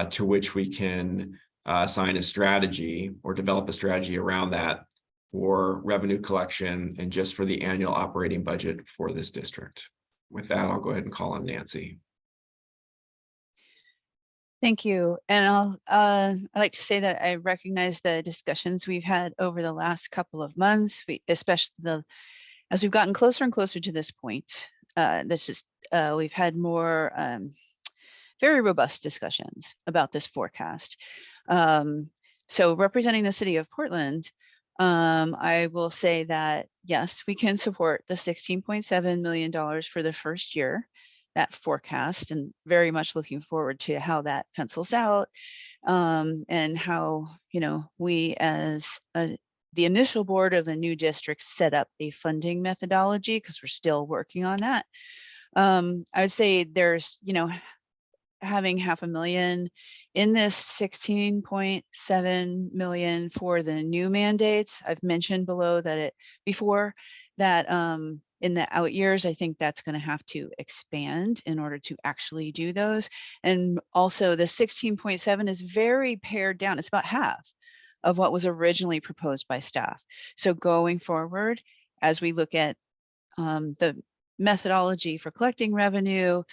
to which we can assign a strategy or develop a strategy around that for revenue collection and just for the annual operating budget for this district. With that, I'll go ahead and call on Nancy. Thank you. And I'd like to say that I recognize the discussions we've had over the last couple of months, especially as we've gotten closer and closer to this point. We've had more very robust discussions about this forecast. So representing the city of Portland, I will say that, yes, we can support the $16.7 million for the first year, that forecast, and very much looking forward to how that pencils out, and how, we as the initial board of the new district set up a funding methodology, because we're still working on that. I would say there's, having $500,000 in this 16.7 million for the new mandates. I've mentioned below that in the out years, I think that's going to have to expand in order to actually do those. And also the 16.7 is very pared down. It's about half of what was originally proposed by staff. So going forward, as we look at the methodology for collecting revenue,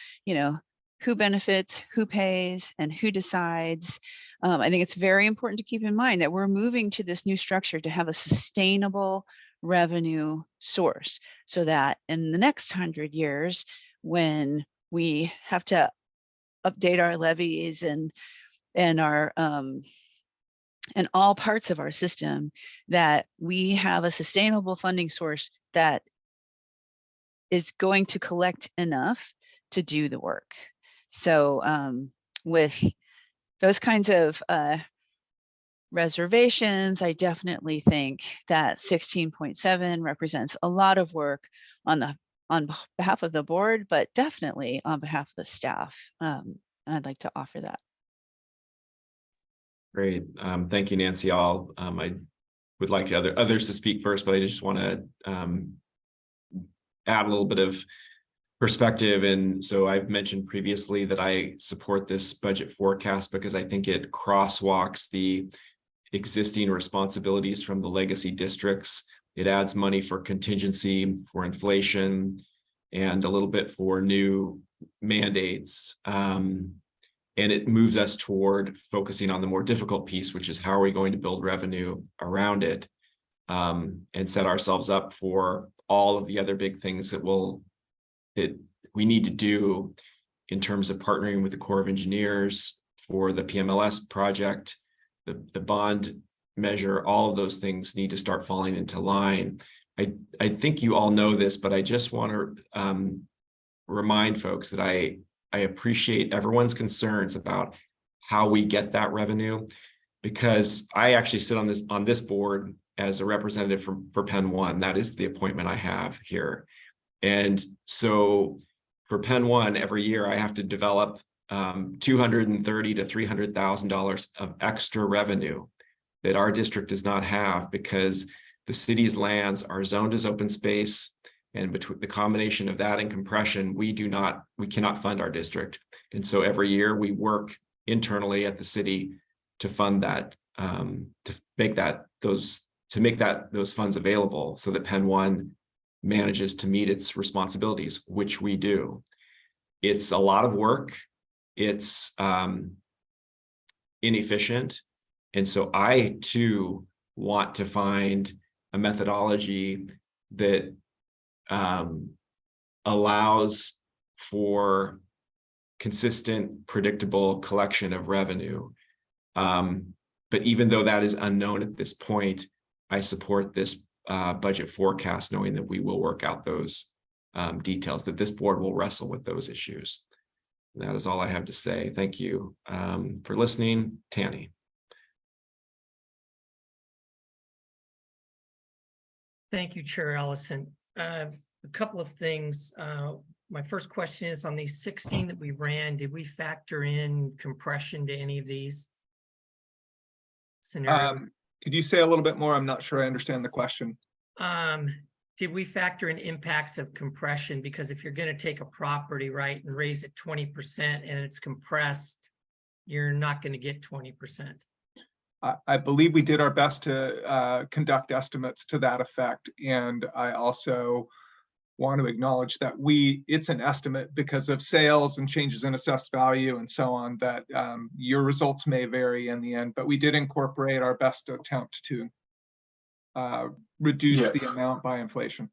who benefits, who pays, and who decides. I think it's very important to keep in mind that we're moving to this new structure to have a sustainable revenue source, so that in the next 100 years, when we have to update our levies and our and all parts of our system, that we have a sustainable funding source that is going to collect enough to do the work. So with those kinds of reservations, I definitely think that 16.7 represents a lot of work on behalf of the board, but definitely on behalf of the staff. I'd like to offer that. Great, thank you, Nancy. I would like others to speak first, but I just want to add a little bit of perspective. And so I've mentioned previously that I support this budget forecast because I think it crosswalks the existing responsibilities from the legacy districts. It adds money for contingency, for inflation, and a little bit for new mandates. And it moves us toward focusing on the more difficult piece, which is how are we going to build revenue around it, and set ourselves up for all of the other big things that we need to do in terms of partnering with the Corps of Engineers for the PMLS project, the bond measure. All of those things need to start falling into line. I think you all know this, but I just want to remind folks that I appreciate everyone's concerns about how we get that revenue, because I actually sit on this board as a representative for Penn 1. That is the appointment I have here. And so for Penn 1, every year I have to develop $230,000 to $300,000 of extra revenue that our district does not have, because the city's lands are zoned as open space, and between the combination of that and compression, we cannot fund our district. And so every year we work internally at the city to fund that, to make those funds available so that Penn 1 manages to meet its responsibilities, which we do. It's a lot of work. It's inefficient. And so I too want to find a methodology that allows for consistent, predictable collection of revenue. but even though that is unknown at this point, I support this budget forecast, knowing that we will work out those details, that this board will wrestle with those issues. And that is all I have to say. Thank you for listening. Tanny. Thank you, Chair Ellison. A couple of things. My first question is on these 16 that we ran, did we factor in compression to any of these scenarios? Could you say a little bit more? I'm not sure I understand the question. Did we factor in impacts of compression? Because if you're going to take a property, right, and raise it 20% and it's compressed, you're not going to get 20%. I believe we did our best to conduct estimates to that effect. And I also want to acknowledge that it's an estimate because of sales and changes in assessed value and so on, that your results may vary in the end, but we did incorporate our best attempt to reduce the amount by inflation.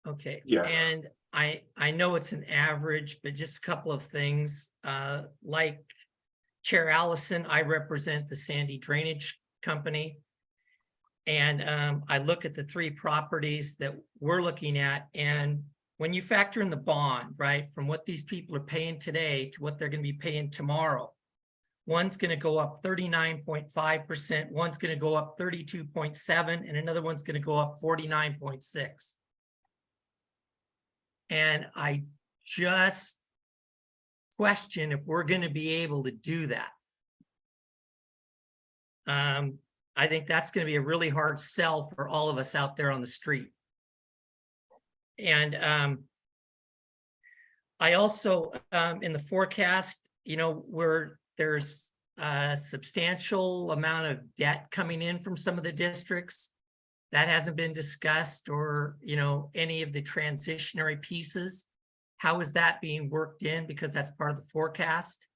Okay. Yes. And I know it's an average, but just a couple of things. Like Chair Allison, I represent the Sandy Drainage Company. And I look at the 3 properties that we're looking at. And when you factor in the bond, right, from what these people are paying today to what they're going to be paying tomorrow, one's going to go up 39.5%, one's going to go up 32.7%, and another one's going to go up 49.6%. And I just question if we're going to be able to do that. I think that's going to be a really hard sell for all of us out there on the street. And I also, in the forecast, you know, where there's a substantial amount of debt coming in from some of the districts, that hasn't been discussed, or, you know, any of the transitionary pieces. How is that being worked in? Because that's part of the forecast.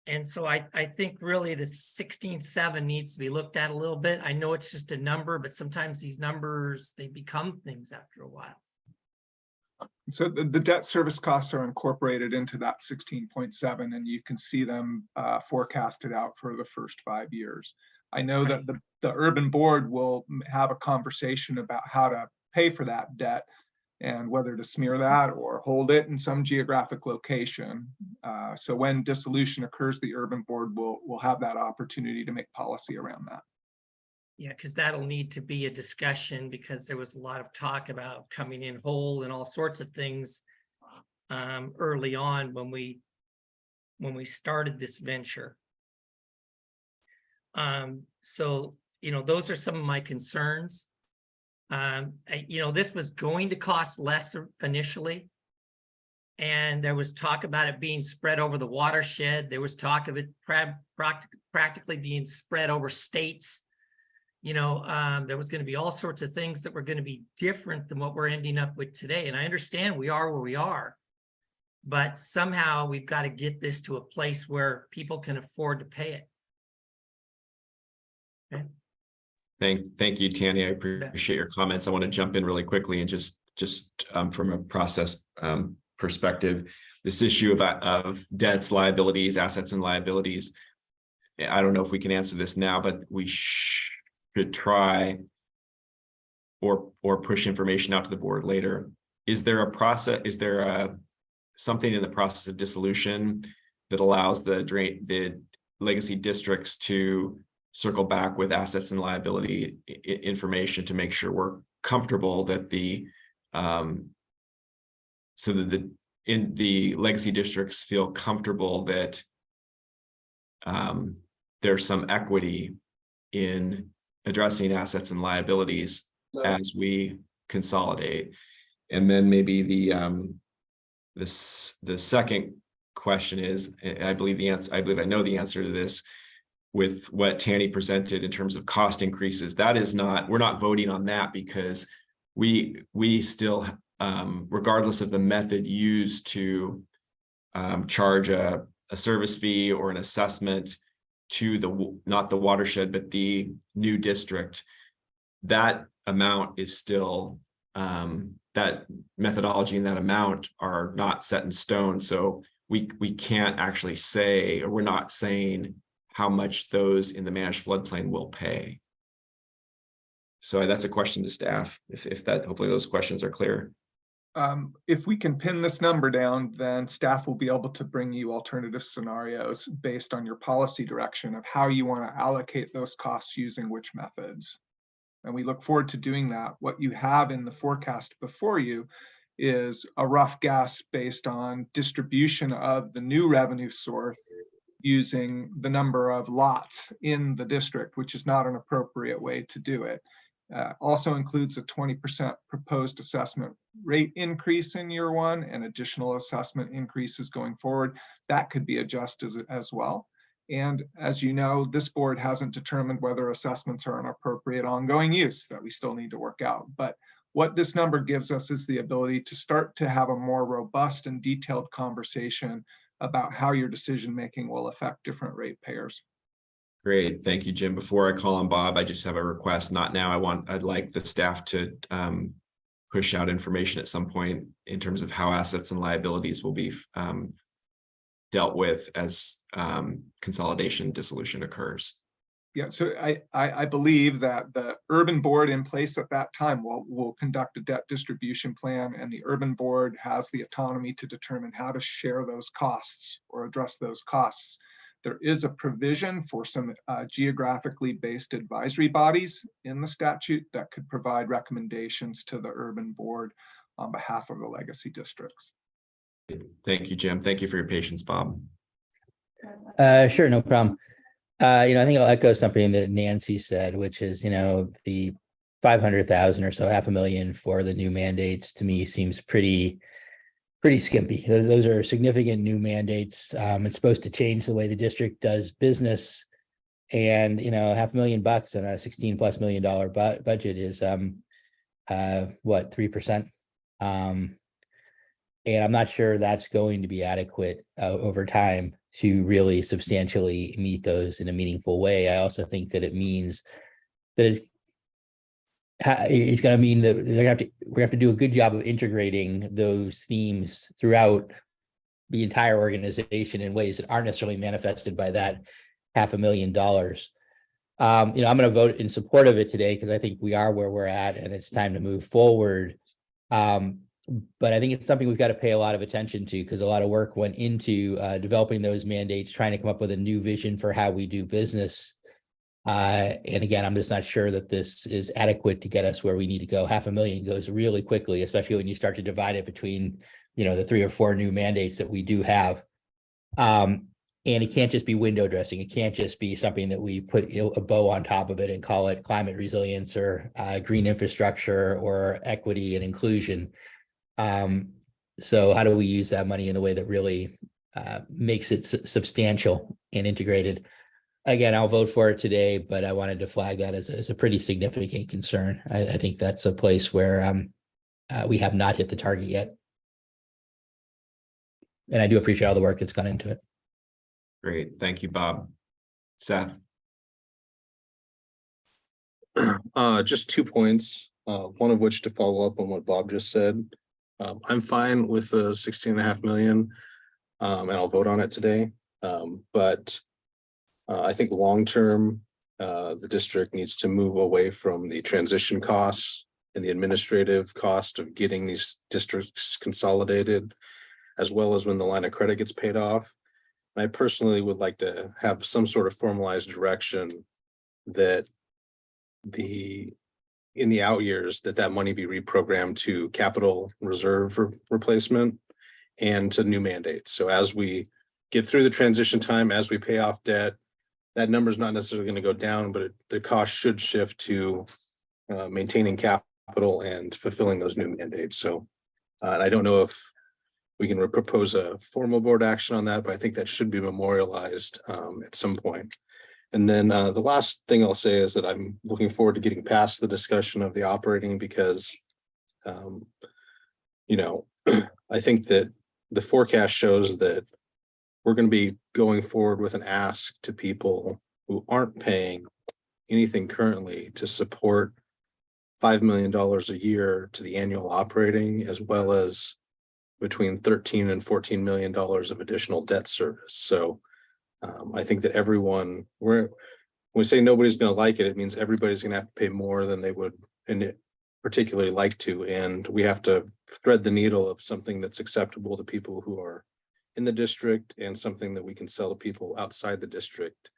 And so I think really the 16.7 needs to be looked at a little bit. I know it's just a number, but sometimes these numbers, they become things after a while. So the debt service costs are incorporated into that 16.7, and you can see them forecasted out for the first 5 years. I know that the urban board will have a conversation about how to pay for that debt and whether to smear that or hold it in some geographic location. So when dissolution occurs, the urban board will have that opportunity to make policy around that. Yeah, because that'll need to be a discussion, because there was a lot of talk about coming in whole and all sorts of things early on when we started this venture. So, you know, those are some of my concerns. You know, this was going to cost less initially, and there was talk about it being spread over the watershed. There was talk of it practically being spread over states. You know, there was going to be all sorts of things that were going to be different than what we're ending up with today. And I understand we are where we are, but somehow we've got to get this to a place where people can afford to pay it. Okay. Thank you, Tanny. I appreciate your comments. I want to jump in really quickly and just from a process perspective, this issue of debts, liabilities, assets, and liabilities. I don't know if we can answer this now, but we should try or push information out to the board later. Is there a process? Is there something in the process of dissolution that allows the legacy districts to circle back with assets and liability information to make sure we're comfortable that so that the legacy districts feel comfortable that there's some equity in addressing assets and liabilities as we consolidate. And then maybe the second question is, I believe I know the answer to this, with what Tanny presented in terms of cost increases. That is not, we're not voting on that, because we still, regardless of the method used to charge a service fee or an assessment to not the watershed, but the new district, that amount is still, that methodology and that amount are not set in stone. So we can't actually say, or we're not saying how much those in the managed floodplain will pay. So that's a question to staff, if that, hopefully those questions are clear. If we can pin this number down, then staff will be able to bring you alternative scenarios based on your policy direction of how you want to allocate those costs using which methods. And we look forward to doing that. What you have in the forecast before you is a rough guess based on distribution of the new revenue source using the number of lots in the district, which is not an appropriate way to do it. Also includes a 20% proposed assessment rate increase in year one and additional assessment increases going forward. That could be adjusted as well. And as you know, this board hasn't determined whether assessments are an appropriate ongoing use that we still need to work out. But what this number gives us is the ability to start to have a more robust and detailed conversation about how your decision-making will affect different ratepayers. Great, thank you, Jim. Before I call on Bob, I just have a request, not now. I'd like the staff to push out information at some point in terms of how assets and liabilities will be dealt with as consolidation dissolution occurs. Yeah, so I believe that the urban board in place at that time will conduct a debt distribution plan, and the urban board has the autonomy to determine how to share those costs or address those costs. There is a provision for some geographically based advisory bodies in the statute that could provide recommendations to the urban board on behalf of the legacy districts. Thank you, Jim. Thank you for your patience, Bob. Sure, no problem. I think I'll echo something that Nancy said, which is, the 500,000 or so, $500,000 for the new mandates to me seems pretty skimpy. Those are significant new mandates. It's supposed to change the way the district does business, and $500,000 on a $16+ million budget is what, 3%, and I'm not sure that's going to be adequate over time to really substantially meet those in a meaningful way. I also think that it means that it's going to mean that we're going to have to do a good job of integrating those themes throughout the entire organization in ways that aren't necessarily manifested by that $500,000. I'm going to vote in support of it today because I think we are where we're at and it's time to move forward. But I think it's something we've got to pay a lot of attention to, because a lot of work went into developing those mandates, trying to come up with a new vision for how we do business. And again, I'm just not sure that this is adequate to get us where we need to go. $500,000 goes really quickly, especially when you start to divide it between, the 3 or 4 new mandates that we do have. And it can't just be window dressing. It can't just be something that we put a bow on top of it and call it climate resilience or green infrastructure or equity and inclusion. So how do we use that money in the way that really makes it substantial and integrated? Again, I'll vote for it today, but I wanted to flag that as a pretty significant concern. I think that's a place where we have not hit the target yet. And I do appreciate all the work that's gone into it. Great, thank you, Bob. Seth? Just 2 points, one of which to follow up on what Bob just said. I'm fine with the 16.5 million, and I'll vote on it today. But I think long-term, the district needs to move away from the transition costs and the administrative cost of getting these districts consolidated, as well as when the line of credit gets paid off. And I personally would like to have some sort of formalized direction that in the out years that money be reprogrammed to capital reserve replacement and to new mandates. So as we get through the transition time, as we pay off debt, that number is not necessarily going to go down, but the cost should shift to maintaining capital and fulfilling those new mandates. So and I don't know if we can propose a formal board action on that, but I think that should be memorialized at some point. And then the last thing I'll say is that I'm looking forward to getting past the discussion of the operating, because, I think that the forecast shows that we're going to be going forward with an ask to people who aren't paying anything currently to support $5 million a year to the annual operating, as well as between 13 and 14 million dollars of additional debt service. So I think that everyone, when we say nobody's going to like it, it means everybody's going to have to pay more than they would particularly like to. And we have to thread the needle of something that's acceptable to people who are in the district and something that we can sell to people outside the district,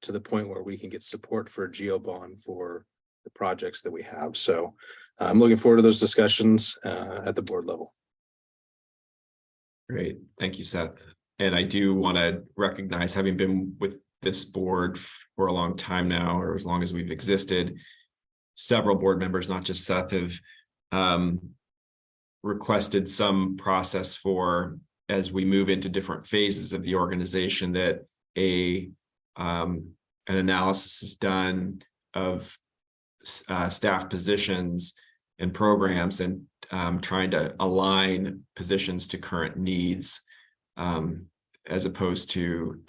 to the point where we can get support for a geo bond for the projects that we have. So I'm looking forward to those discussions at the board level. Great, thank you, Seth. And I do want to recognize, having been with this board for a long time now, or as long as we've existed, several board members, not just Seth, have requested some process for, as we move into different phases of the organization, that an analysis is done of staff positions and programs, and trying to align positions to current needs, as opposed to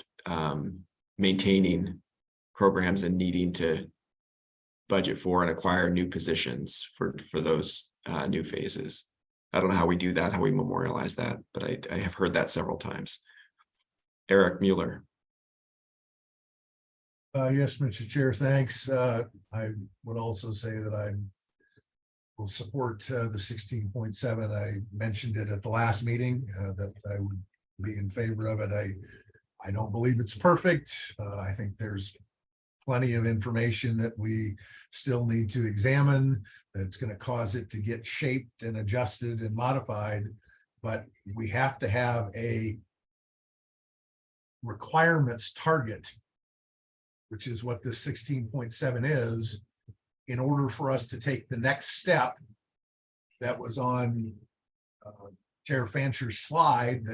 maintaining programs and needing to budget for and acquire new positions for those new phases. I don't know how we do that, how we memorialize that, but I have heard that several times. Eric Mueller. Yes, Mr. Chair, thanks. I would also say that I will support the 16.7. I mentioned it at the last meeting, that I would be in favor of it. I don't believe it's perfect. I think there's plenty of information that we still need to examine, that's going to cause it to get shaped and adjusted and modified. But we have to have a requirements target, which is what this 16.7 is, in order for us to take the next step that was on Chair Fancher's slide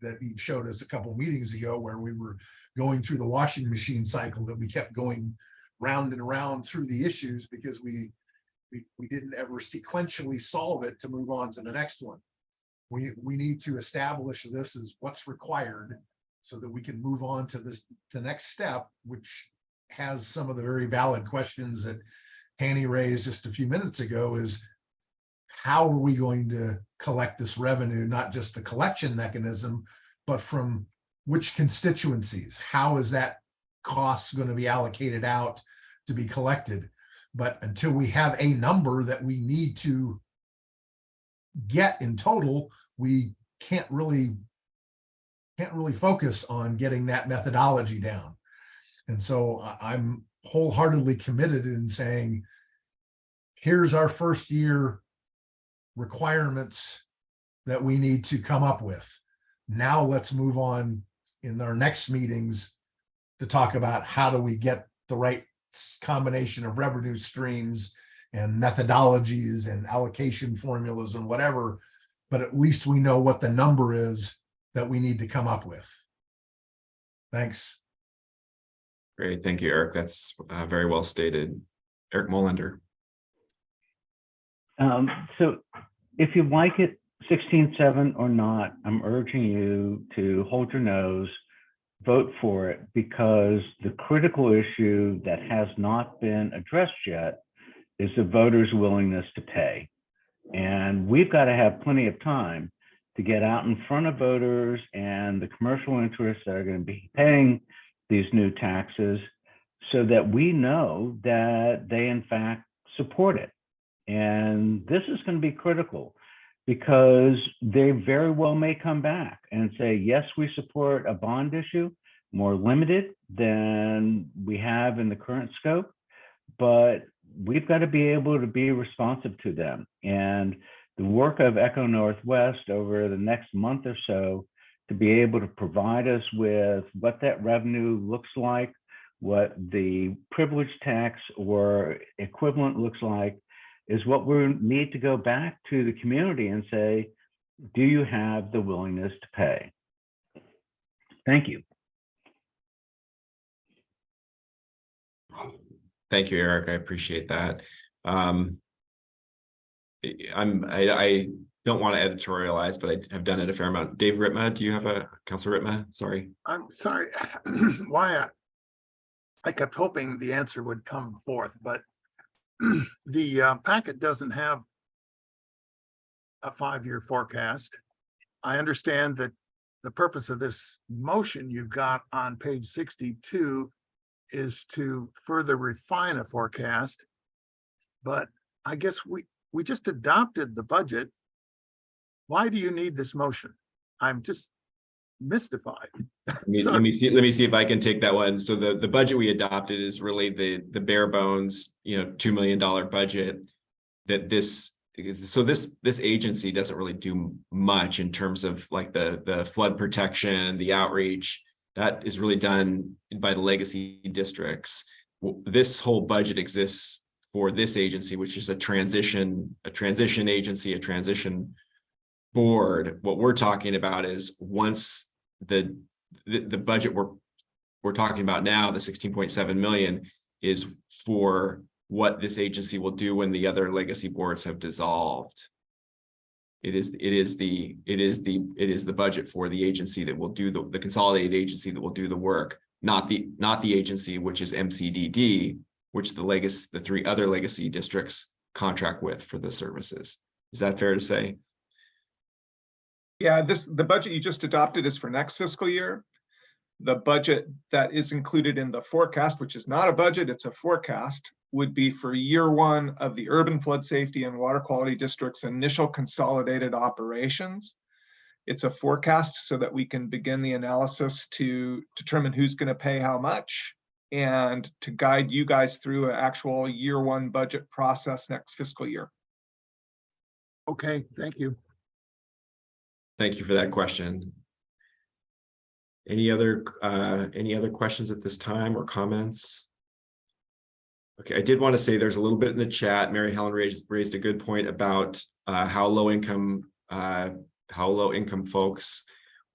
that he showed us a couple of meetings ago, where we were going through the washing machine cycle, that we kept going round and around through the issues because we didn't ever sequentially solve it to move on to the next one. We need to establish this as what's required, so that we can move on to the next step, which has some of the very valid questions that Tanny raised just a few minutes ago, is how are we going to collect this revenue, not just the collection mechanism, but from which constituencies? How is that cost going to be allocated out to be collected? But until we have a number that we need to get in total, we can't really focus on getting that methodology down. And so I'm wholeheartedly committed in saying, here's our first year requirements that we need to come up with. Now let's move on in our next meetings to talk about how do we get the right combination of revenue streams and methodologies and allocation formulas and whatever, but at least we know what the number is that we need to come up with. Thanks. Great, thank you, Eric. That's very well stated. Eric Molander. So if you like it 16.7 or not, I'm urging you to hold your nose, vote for it, because the critical issue that has not been addressed yet is the voters' willingness to pay. And we've got to have plenty of time to get out in front of voters and the commercial interests that are going to be paying these new taxes, so that we know that they in fact support it. And this is going to be critical, because they very well may come back and say, yes, we support a bond issue, more limited than we have in the current scope, but we've got to be able to be responsive to them. And the work of Echo Northwest over the next month or so, to be able to provide us with what that revenue looks like, what the privilege tax or equivalent looks like, is what we need to go back to the community and say, do you have the willingness to pay? Thank you. Thank you, Eric. I appreciate that. I don't want to editorialize, but I have done it a fair amount. Dave Ritma, do you have Councilor Ritma? Sorry. I'm sorry. Why I kept hoping the answer would come forth, but the packet doesn't have a 5-year forecast. I understand that the purpose of this motion you've got on page 62 is to further refine a forecast. But I guess we just adopted the budget. Why do you need this motion? I'm just mystified. Let me see if I can take that one. So the budget we adopted is really the bare bones, $2 million budget that this agency doesn't really do much in terms of like the flood protection, the outreach. That is really done by the legacy districts. This whole budget exists for this agency, which is a transition agency, a transition board. What we're talking about is once the budget we're talking about now, the 16.7 million, is for what this agency will do when the other legacy boards have dissolved. It is the budget for the agency that will do the consolidated agency that will do the work, not the agency which is MCDD, which the three other legacy districts contract with for the services. Is that fair to say? Yeah, the budget you just adopted is for next fiscal year. The budget that is included in the forecast, which is not a budget, it's a forecast, would be for year one of the Urban Flood Safety and Water Quality District's initial consolidated operations. It's a forecast so that we can begin the analysis to determine who's going to pay how much and to guide you guys through an actual year one budget process next fiscal year. Okay, thank you. Thank you for that question. Any other questions at this time or comments? Okay, I did want to say there's a little bit in the chat. Mary Helen raised a good point about how low income folks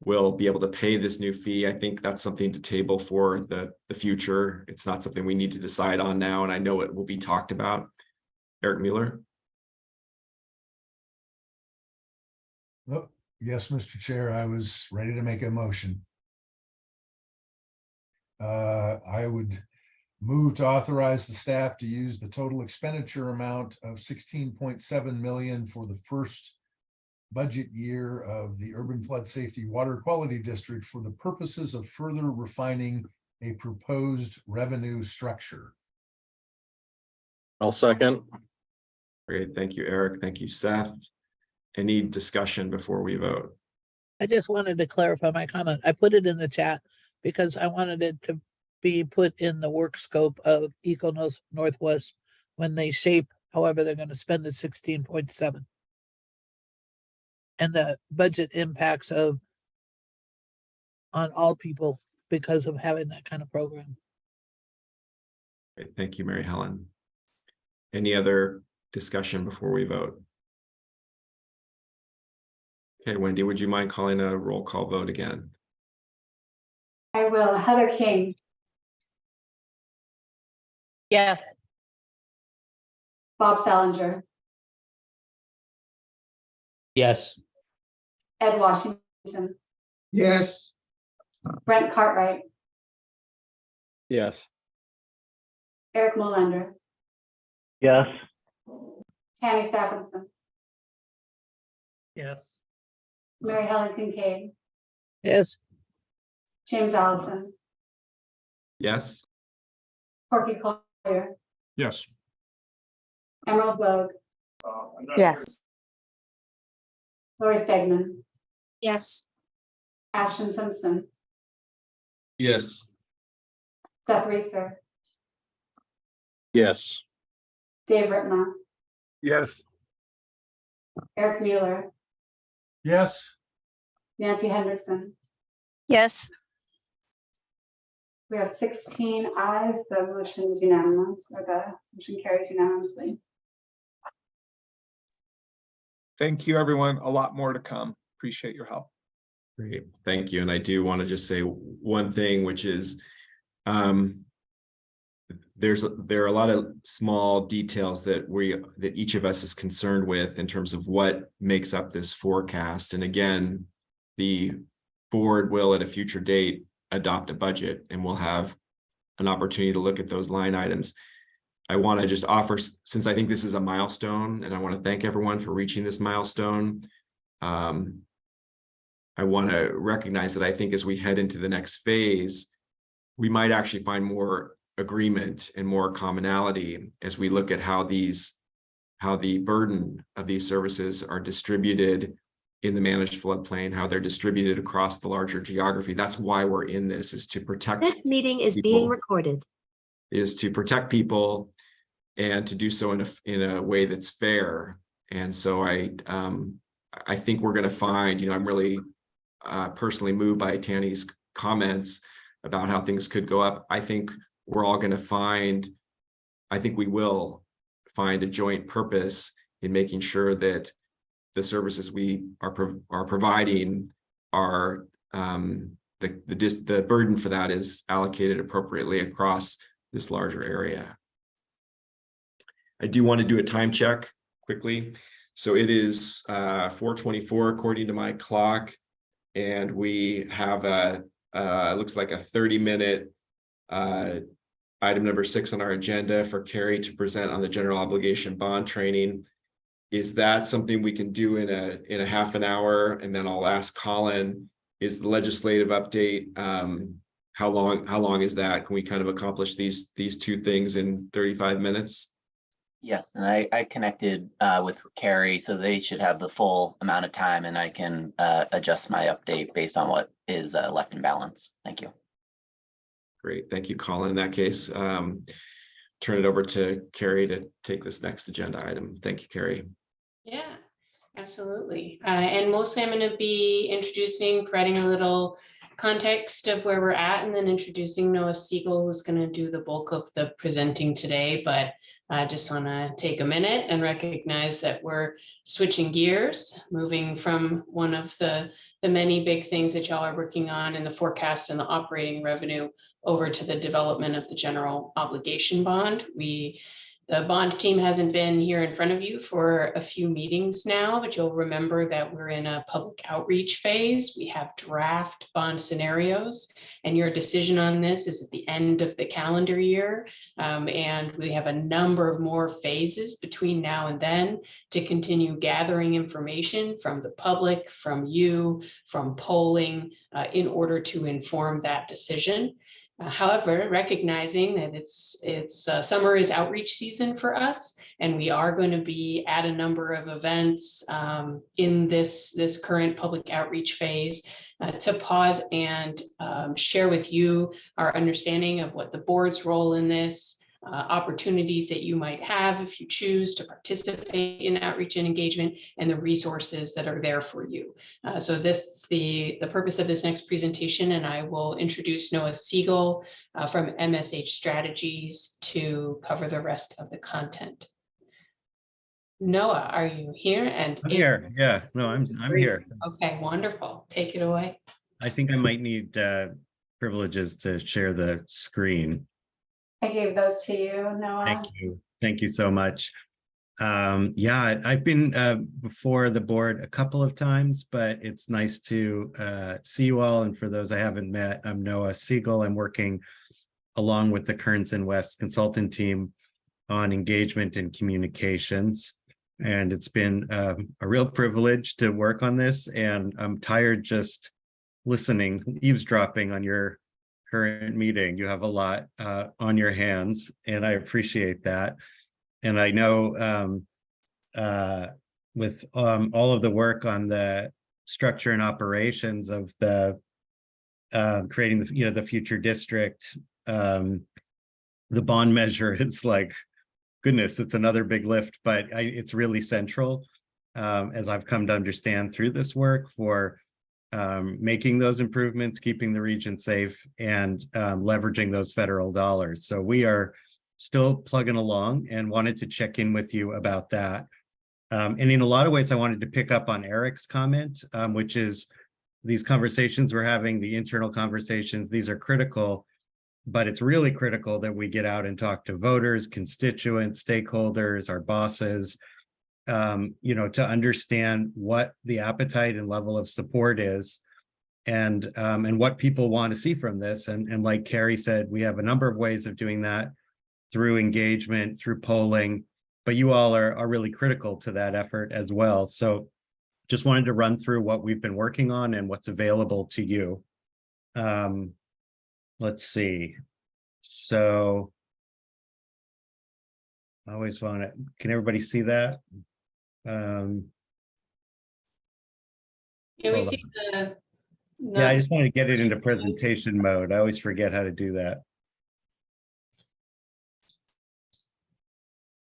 will be able to pay this new fee. I think that's something to table for the future. It's not something we need to decide on now, and I know it will be talked about. Eric Mueller. Oh, yes, Mr. Chair, I was ready to make a motion. I would move to authorize the staff to use the total expenditure amount of 16.7 million for the first budget year of the Urban Flood Safety Water Quality District for the purposes of further refining a proposed revenue structure. I'll second. Great, thank you, Eric. Thank you, Seth. Any discussion before we vote? I just wanted to clarify my comment. I put it in the chat because I wanted it to be put in the work scope of Eco Northwest when they shape however they're going to spend the 16.7 and the budget impacts on all people because of having that kind of program. Great, thank you, Mary Helen. Any other discussion before we vote? Okay, Wendy, would you mind calling a roll call vote again? I will. Heather King, Yes. Bob Salinger, Yes. Ed Washington, Yes. Brent Cartwright, Yes. Eric Molander, Yes. Tammy Stephenson, Yes. Mary Helen Kincaid, Yes. James Allison, Yes. Corky Collier, Yes. Emerald Vogue, Yes. Lori Stegman, Yes. Ashton Simpson, Yes. Seth Reeser, Yes. Dave Ritma, Yes. Eric Mueller, Yes. Nancy Henderson. Yes. We have 16 ayes, the motion is unanimous, or the motion carries unanimously. Thank you, everyone. A lot more to come. Appreciate your help. Great, thank you. And I do want to just say one thing, which is there are a lot of small details that each of us is concerned with in terms of what makes up this forecast. And again, the board will at a future date adopt a budget, and we'll have an opportunity to look at those line items. I want to just offer, since I think this is a milestone, and I want to thank everyone for reaching this milestone. I want to recognize that I think as we head into the next phase, we might actually find more agreement and more commonality as we look at how the burden of these services are distributed in the managed floodplain, how they're distributed across the larger geography. That's why we're in this, is to protect. This meeting is people, being recorded. Is to protect people and to do so in a way that's fair. And so I think we're going to find, I'm really personally moved by Tanny's comments about how things could go up. I think we're all going to find, I think we will find a joint purpose in making sure that the services we are providing are the burden for that is allocated appropriately across this larger area. I do want to do a time check quickly. So it is 4:24 according to my clock, and we have looks like a 30-minute item number 6 on our agenda for Carrie to present on the general obligation bond training. Is that something we can do in a half an hour? And then I'll ask Colin, is the legislative update, how long is that? Can we kind of accomplish these two things in 35 minutes? Yes, and I connected with Carrie, so they should have the full amount of time, and I can adjust my update based on what is left in balance. Thank you. Great, thank you, Colin. In that case, turn it over to Carrie to take this next agenda item. Thank you, Carrie. Yeah, absolutely. And mostly I'm going to be introducing, providing a little context of where we're at, and then introducing Noah Siegel, who's going to do the bulk of the presenting today. But I just want to take a minute and recognize that we're switching gears, moving from one of the many big things that y'all are working on in the forecast and the operating revenue over to the development of the general obligation bond. The bond team hasn't been here in front of you for a few meetings now, but you'll remember that we're in a public outreach phase. We have draft bond scenarios, and your decision on this is at the end of the calendar year. And we have a number of more phases between now and then to continue gathering information from the public, from you, from polling, in order to inform that decision. However, recognizing that it's summer is outreach season for us, and we are going to be at a number of events in this current public outreach phase, to pause and share with you our understanding of what the board's role in this, opportunities that you might have if you choose to participate in outreach and engagement, and the resources that are there for you. So this is the purpose of this next presentation, and I will introduce Noah Siegel from MSH Strategies to cover the rest of the content. Noah, are you here? And I'm here. Yeah, no, I'm here. Okay, wonderful. Take it away. I think I might need privileges to share the screen. I gave those to you, Noah. Thank you. Thank you so much. Yeah, I've been before the board a couple of times, but it's nice to see you all. And for those I haven't met, I'm Noah Siegel. I'm working along with the Kearns and West consultant team on engagement and communications. And it's been a real privilege to work on this. And I'm tired just listening, eavesdropping on your current meeting. You have a lot on your hands, and I appreciate that. And I know with all of the work on the structure and operations of the creating the future district, the bond measure, it's like, goodness, it's another big lift, but it's really central, as I've come to understand through this work, for making those improvements, keeping the region safe, and leveraging those federal dollars. So we are still plugging along, and wanted to check in with you about that. And in a lot of ways, I wanted to pick up on Eric's comment, which is these conversations we're having, the internal conversations, these are critical, but it's really critical that we get out and talk to voters, constituents, stakeholders, our bosses, to understand what the appetite and level of support is, and what people want to see from this. And like Carrie said, we have a number of ways of doing that, through engagement, through polling, but you all are really critical to that effort as well. So just wanted to run through what we've been working on and what's available to you. Let's see. So I always want to, can everybody see that? Yeah, we hold see the. Yeah, I just want to get it into presentation mode. I always forget how to do that.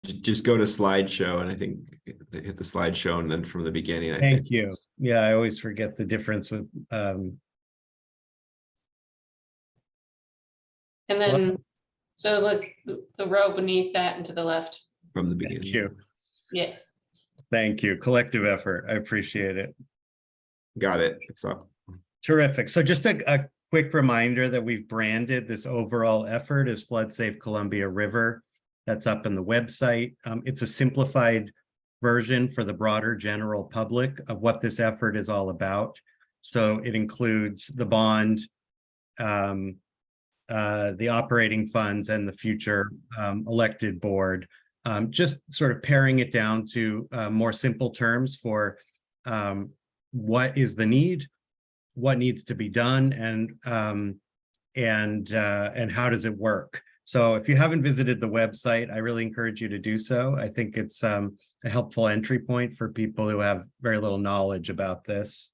Just go to slideshow, and I think hit the slideshow, and then from the beginning. I Thank think. you. Yeah, I always forget the difference with And then, so look, the row beneath that and to the left. From the beginning. Thank you. Yeah. Thank you. Collective effort. I appreciate it. Got it. It's up. Terrific. So just a quick reminder that we've branded this overall effort as Flood Safe Columbia River. That's up in the website. It's a simplified version for the broader general public of what this effort is all about. So it includes the bond, the operating funds, and the future elected board. Just sort of paring it down to more simple terms for what is the need, what needs to be done, and how does it work. So if you haven't visited the website, I really encourage you to do so. I think it's a helpful entry point for people who have very little knowledge about this.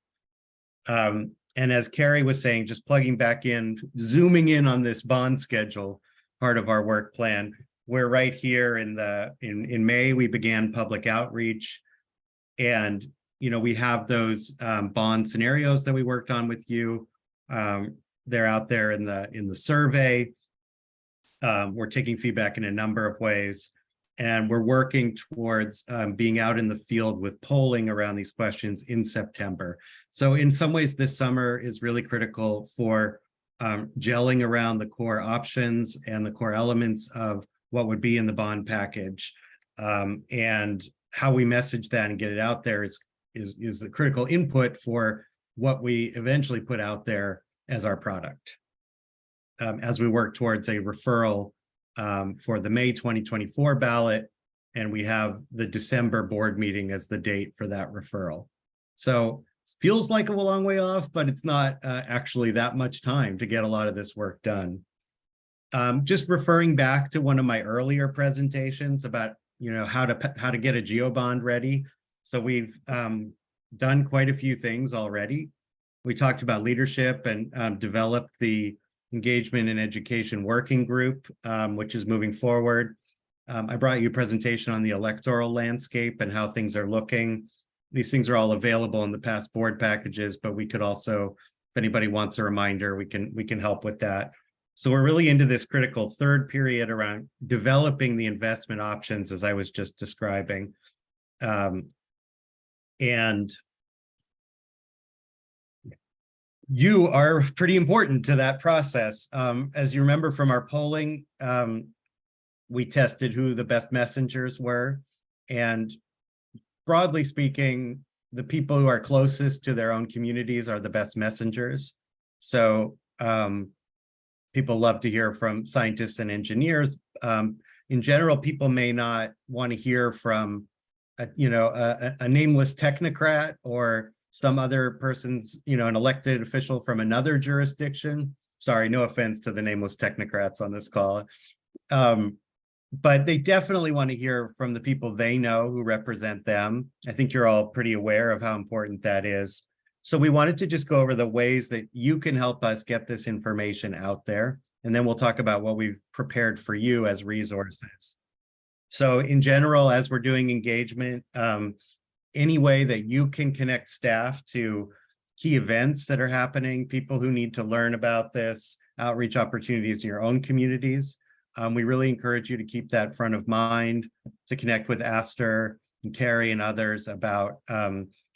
And as Carrie was saying, just plugging back in, zooming in on this bond schedule, part of our work plan. We're right here in May, we began public outreach, and we have those bond scenarios that we worked on with you. They're out there in the survey. We're taking feedback in a number of ways, and we're working towards being out in the field with polling around these questions in September. So in some ways, this summer is really critical for gelling around the core options and the core elements of what would be in the bond package, and how we message that and get it out there is the critical input for what we eventually put out there as our product. As we work towards a referral for the May 2024 ballot, and we have the December board meeting as the date for that referral. So it feels like a long way off, but it's not actually that much time to get a lot of this work done. Just referring back to one of my earlier presentations about how to get a geobond ready. So we've done quite a few things already. We talked about leadership and developed the Engagement and Education Working Group, which is moving forward. I brought you a presentation on the electoral landscape and how things are looking. These things are all available in the past board packages, but we could also, if anybody wants a reminder, we can help with that. So we're really into this critical third period around developing the investment options, as I was just describing. And you are pretty important to that process. As you remember from our polling, we tested who the best messengers were. And broadly speaking, the people who are closest to their own communities are the best messengers. So people love to hear from scientists and engineers. In general, people may not want to hear from a nameless technocrat or some other person's, an elected official from another jurisdiction. Sorry, no offense to the nameless technocrats on this call. But they definitely want to hear from the people they know who represent them. I think you're all pretty aware of how important that is. So we wanted to just go over the ways that you can help us get this information out there. And then we'll talk about what we've prepared for you as resources. So in general, as we're doing engagement, any way that you can connect staff to key events that are happening, people who need to learn about this, outreach opportunities in your own communities. We really encourage you to keep that front of mind, to connect with Aster and Carrie and others about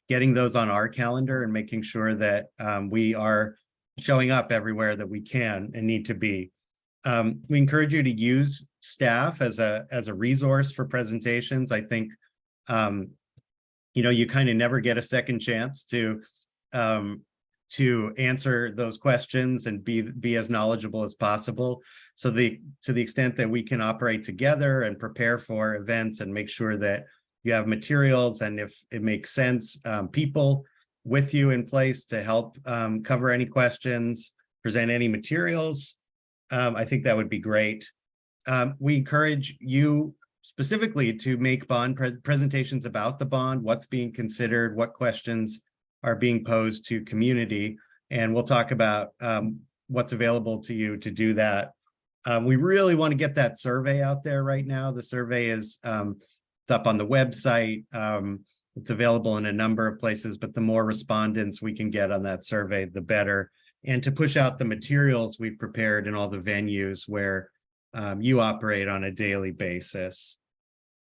getting those on our calendar and making sure that we are showing up everywhere that we can and need to be. We encourage you to use staff as a resource for presentations. I think you kind of never get a second chance to answer those questions and be as knowledgeable as possible. So to the extent that we can operate together and prepare for events and make sure that you have materials, and if it makes sense, people with you in place to help cover any questions, present any materials, I think that would be great. We encourage you specifically to make bond presentations about the bond, what's being considered, what questions are being posed to community, and we'll talk about what's available to you to do that. We really want to get that survey out there right now. The survey is it's up on the website. It's available in a number of places, but the more respondents we can get on that survey, the better. And to push out the materials we've prepared in all the venues where you operate on a daily basis.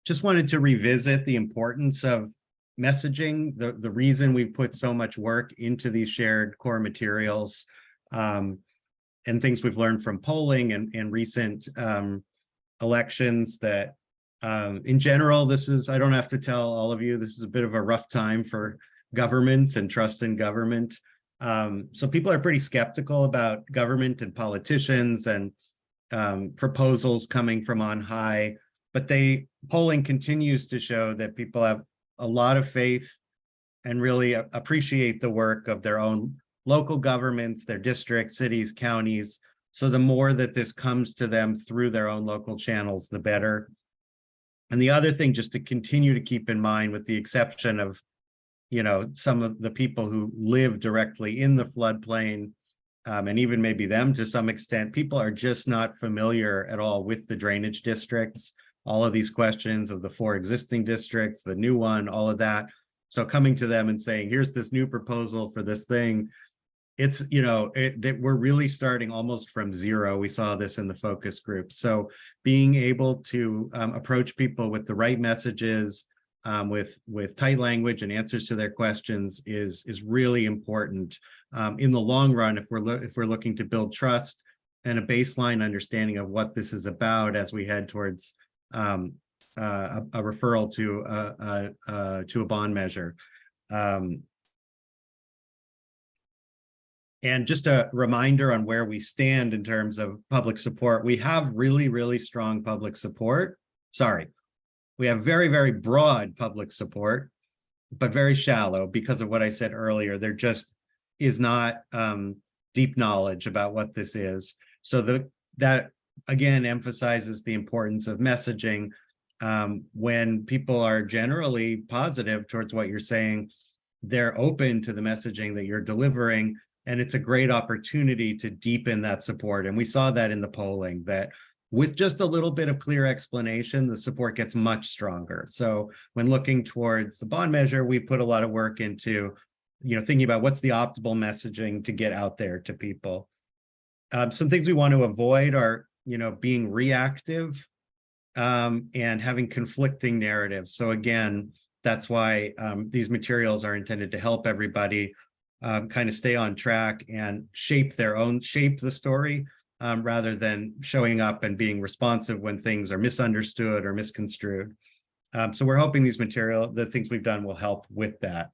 Just wanted to revisit the importance of messaging, the reason we put so much work into these shared core materials, and things we've learned from polling and recent elections, that in general, I don't have to tell all of you, this is a bit of a rough time for government and trust in government. So people are pretty skeptical about government and politicians and proposals coming from on high, but polling continues to show that people have a lot of faith and really appreciate the work of their own local governments, their districts, cities, counties. So the more that this comes to them through their own local channels, the better. And the other thing just to continue to keep in mind, with the exception of, some of the people who live directly in the floodplain, and even maybe them to some extent, people are just not familiar at all with the drainage districts, all of these questions of the 4 existing districts, the new one, all of that. So coming to them and saying, here's this new proposal for this thing, it's, that we're really starting almost from zero. We saw this in the focus group. So being able to approach people with the right messages, with tight language and answers to their questions is really important in the long run, if we're looking to build trust and a baseline understanding of what this is about as we head towards a referral to a bond measure. And just a reminder on where we stand in terms of public support. We have really, really strong public support. We have very, very broad public support, but very shallow because of what I said earlier. There just is not deep knowledge about what this is. So that again emphasizes the importance of messaging. When people are generally positive towards what you're saying, they're open to the messaging that you're delivering. And it's a great opportunity to deepen that support. And we saw that in the polling, that with just a little bit of clear explanation, the support gets much stronger. So when looking towards the bond measure, we put a lot of work into, thinking about what's the optimal messaging to get out there to people. Some things we want to avoid are, being reactive and having conflicting narratives. So again, that's why these materials are intended to help everybody kind of stay on track and shape the story, rather than showing up and being responsive when things are misunderstood or misconstrued. So we're hoping the things we've done will help with that.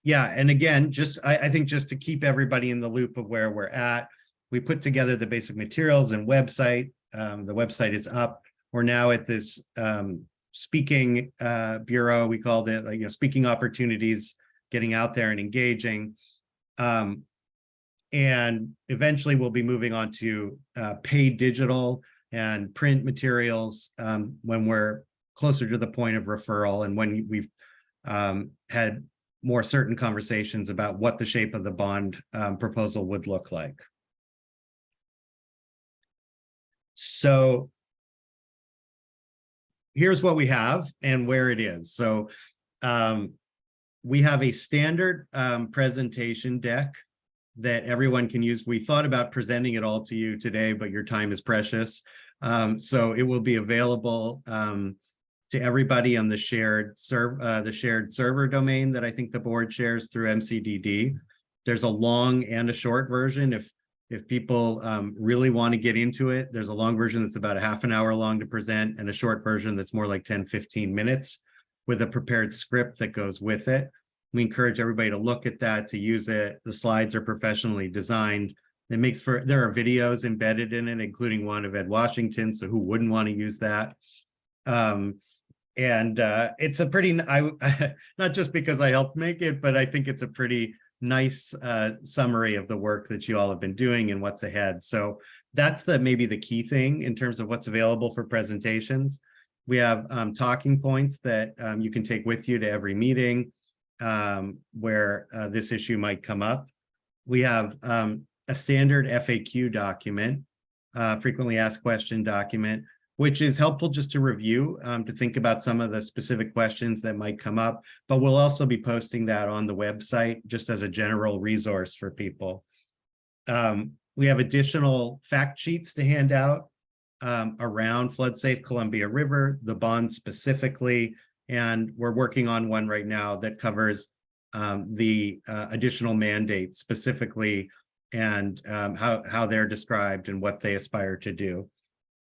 Yeah, and again, I think just to keep everybody in the loop of where we're at, we put together the basic materials and website. The website is up. We're now at this speaking bureau, we called it, speaking opportunities, getting out there and engaging. And eventually we'll be moving on to paid digital and print materials when we're closer to the point of referral and when we've had more certain conversations about what the shape of the bond proposal would look like. So here's what we have and where it is. So we have a standard presentation deck that everyone can use. We thought about presenting it all to you today, but your time is precious. So it will be available to everybody on the shared server domain that I think the board shares through MCDD. There's a long and a short version. If people really want to get into it, there's a long version that's about a half an hour long to present and a short version that's more like 10-15 minutes with a prepared script that goes with it. We encourage everybody to look at that, to use it. The slides are professionally designed. It makes for, there are videos embedded in it, including one of Ed Washington, so who wouldn't want to use that? It's a pretty, not just because I helped make it, but I think it's a pretty nice summary of the work that you all have been doing and what's ahead. So that's maybe the key thing in terms of what's available for presentations. We have talking points that you can take with you to every meeting where this issue might come up. We have a standard FAQ document, frequently asked question document, which is helpful just to review, to think about some of the specific questions that might come up, but we'll also be posting that on the website just as a general resource for people. We have additional fact sheets to hand out around flood-safe Columbia River, the bond specifically, and we're working on one right now that covers the additional mandates specifically and how they're described and what they aspire to do.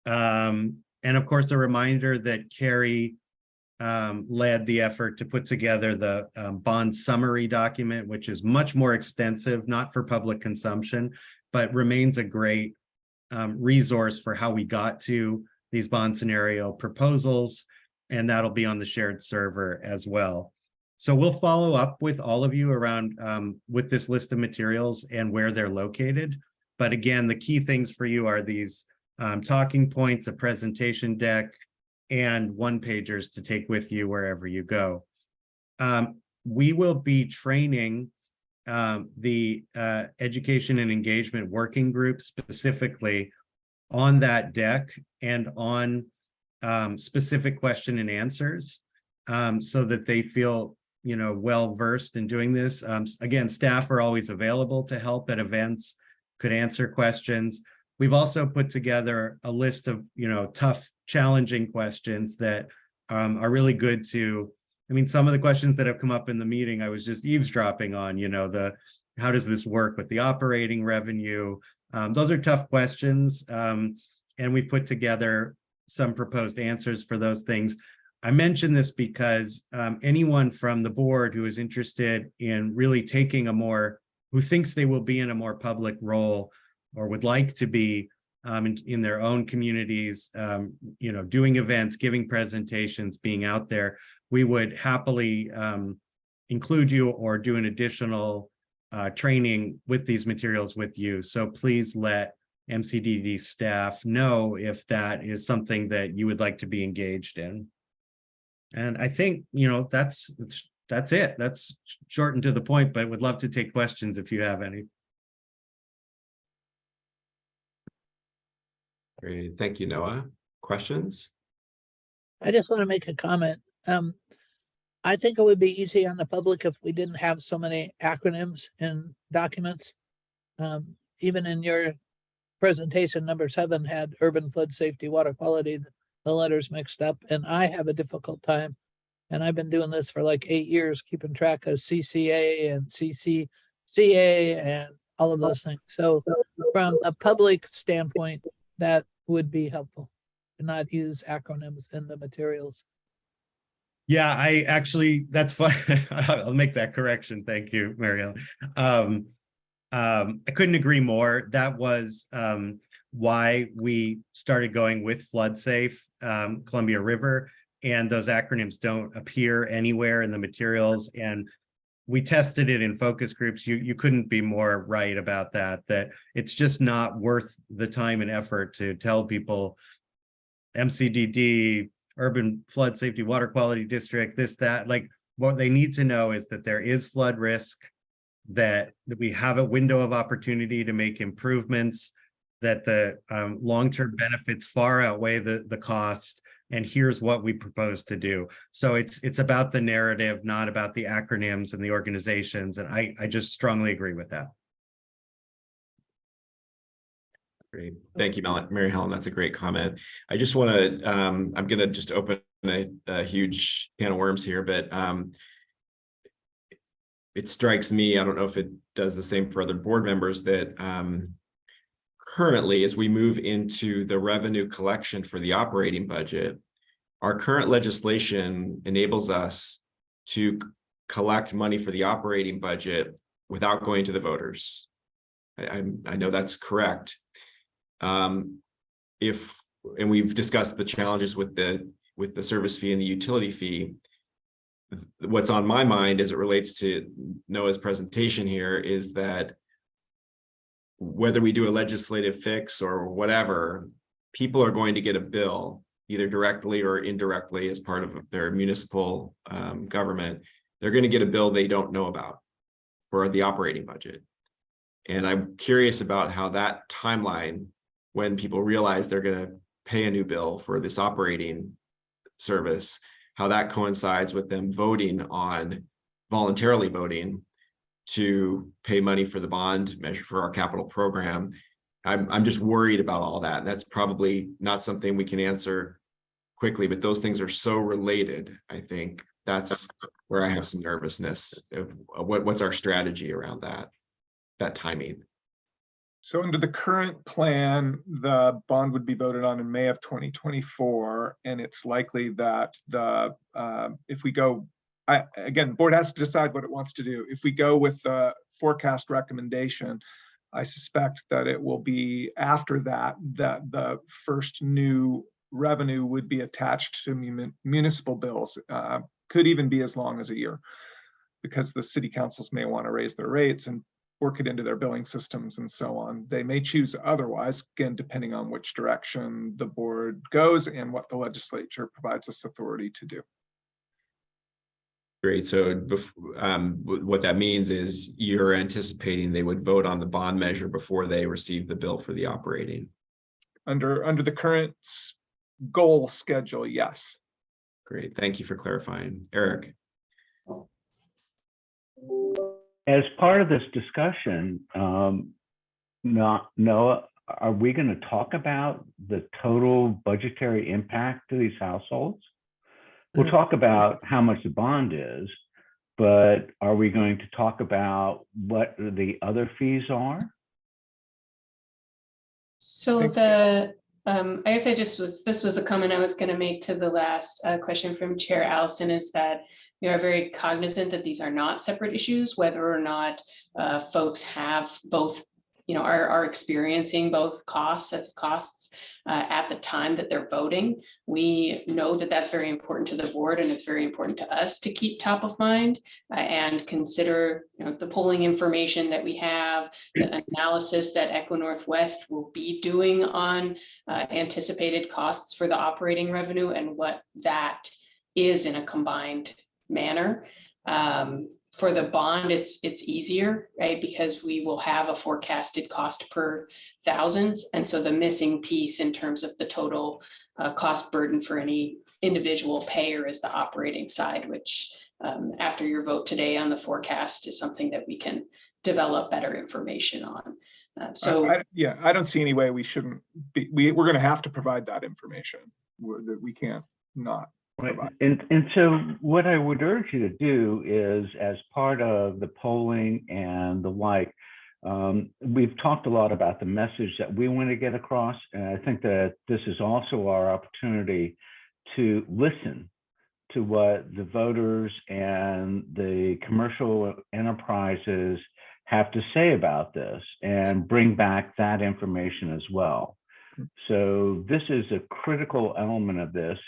And of course, a reminder that Carrie led the effort to put together the bond summary document, which is much more extensive, not for public consumption, but remains a great resource for how we got to these bond scenario proposals, and that'll be on the shared server as well. So we'll follow up with all of you around with this list of materials and where they're located. But again, the key things for you are these talking points, a presentation deck, and one-pagers to take with you wherever you go. We will be training the Education and Engagement Working Group specifically on that deck and on specific question and answers so that they feel, you know, well-versed in doing this. Again, staff are always available to help at events, could answer questions. We've also put together a list of, you know, tough, challenging questions that are really good to, I mean, some of the questions that have come up in the meeting, I was just eavesdropping on, you know, how does this work with the operating revenue? Those are tough questions. And we put together some proposed answers for those things. I mention this because anyone from the board who is interested in really taking who thinks they will be in a more public role or would like to be in their own communities, you know, doing events, giving presentations, being out there, we would happily include you or do an additional training with these materials with you. So please let MCDD staff know if that is something that you would like to be engaged in. And I think, you know, that's it. That's short and to the point, but would love to take questions if you have any. Great, thank you, Noah. Questions? I just want to make a comment. I think it would be easy on the public if we didn't have so many acronyms in documents. Even in your presentation, number 7 had urban flood safety, water quality, the letters mixed up, and I have a difficult time. And I've been doing this for like 8 years, keeping track of CCA and CCCA and all of those things. So from a public standpoint, that would be helpful to not use acronyms in the materials. Yeah, I actually, that's fine. I'll make that correction. Thank you, Marielle. I couldn't agree more. That was why we started going with flood safe Columbia River, and those acronyms don't appear anywhere in the materials. And we tested it in focus groups. You couldn't be more right about that it's just not worth the time and effort to tell people MCDD, urban flood safety, water quality district, this, that. Like, what they need to know is that there is flood risk, that we have a window of opportunity to make improvements, that the long-term benefits far outweigh the cost, and here's what we propose to do. So it's about the narrative, not about the acronyms and the organizations, and I just strongly agree with that. Great, thank you, Mary Helen. That's a great comment. I just want to, I'm going to just open a huge can of worms here, but it strikes me, I don't know if it does the same for other board members, that currently, as we move into the revenue collection for the operating budget, our current legislation enables us to collect money for the operating budget without going to the voters. I know that's correct. And we've discussed the challenges with the service fee and the utility fee. What's on my mind as it relates to Noah's presentation here is that whether we do a legislative fix or whatever, people are going to get a bill either directly or indirectly as part of their municipal government. They're going to get a bill they don't know about for the operating budget. And I'm curious about how that timeline, when people realize they're going to pay a new bill for this operating service, how that coincides with them voluntarily voting to pay money for the bond measure for our capital program. I'm just worried about all that. That's probably not something we can answer quickly, but those things are so related. I think that's where I have some nervousness of what's our strategy around that timing. So under the current plan, the bond would be voted on in May of 2024, and it's likely that if we go, again, the board has to decide what it wants to do. If we go with the forecast recommendation, I suspect that it will be after that the first new revenue would be attached to municipal bills. Could even be as long as a year, because the city councils may want to raise their rates and work it into their billing systems and so on. They may choose otherwise, again, depending on which direction the board goes and what the legislature provides us authority to do. Great. So what that means is you're anticipating they would vote on the bond measure before they receive the bill for the operating. Under the current goal schedule, yes. Great. Thank you for clarifying. Eric. As part of this discussion, Noah, are we going to talk about the total budgetary impact to these households? We'll talk about how much the bond is, but are we going to talk about what the other fees are? So I guess this was the comment I was going to make to the last question from Chair Allison, is that we are very cognizant that these are not separate issues, whether or not folks have both, are experiencing both sets of costs at the time that they're voting. We know that that's very important to the board, and it's very important to us to keep top of mind and consider the polling information that we have, the analysis that Echo Northwest will be doing on anticipated costs for the operating revenue and what that is in a combined manner. For the bond, it's easier, right? Because we will have a forecasted cost per thousands. And so the missing piece in terms of the total cost burden for any individual payer is the operating side, which after your vote today on the forecast is something that we can develop better information on. I don't see any way we shouldn't be, we're going to have to provide that information that we can't not. Right. And so what I would urge you to do is, as part of the polling and the like, we've talked a lot about the message that we want to get across. And I think that this is also our opportunity to listen to what the voters and the commercial enterprises have to say about this and bring back that information as well. So this is a critical element of this.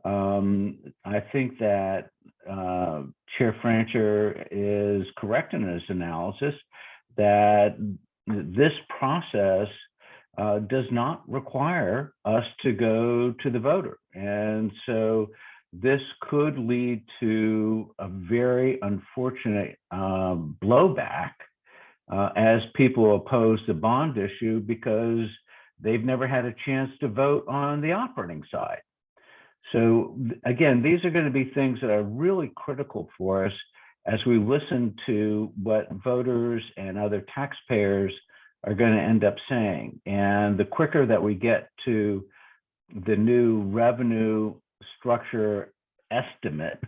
I think that Chair Francher is correct in his analysis that this process does not require us to go to the voter. And so this could lead to a very unfortunate blowback as people oppose the bond issue because they've never had a chance to vote on the operating side. So again, these are going to be things that are really critical for us as we listen to what voters and other taxpayers are going to end up saying. And the quicker that we get to the new revenue structure estimate,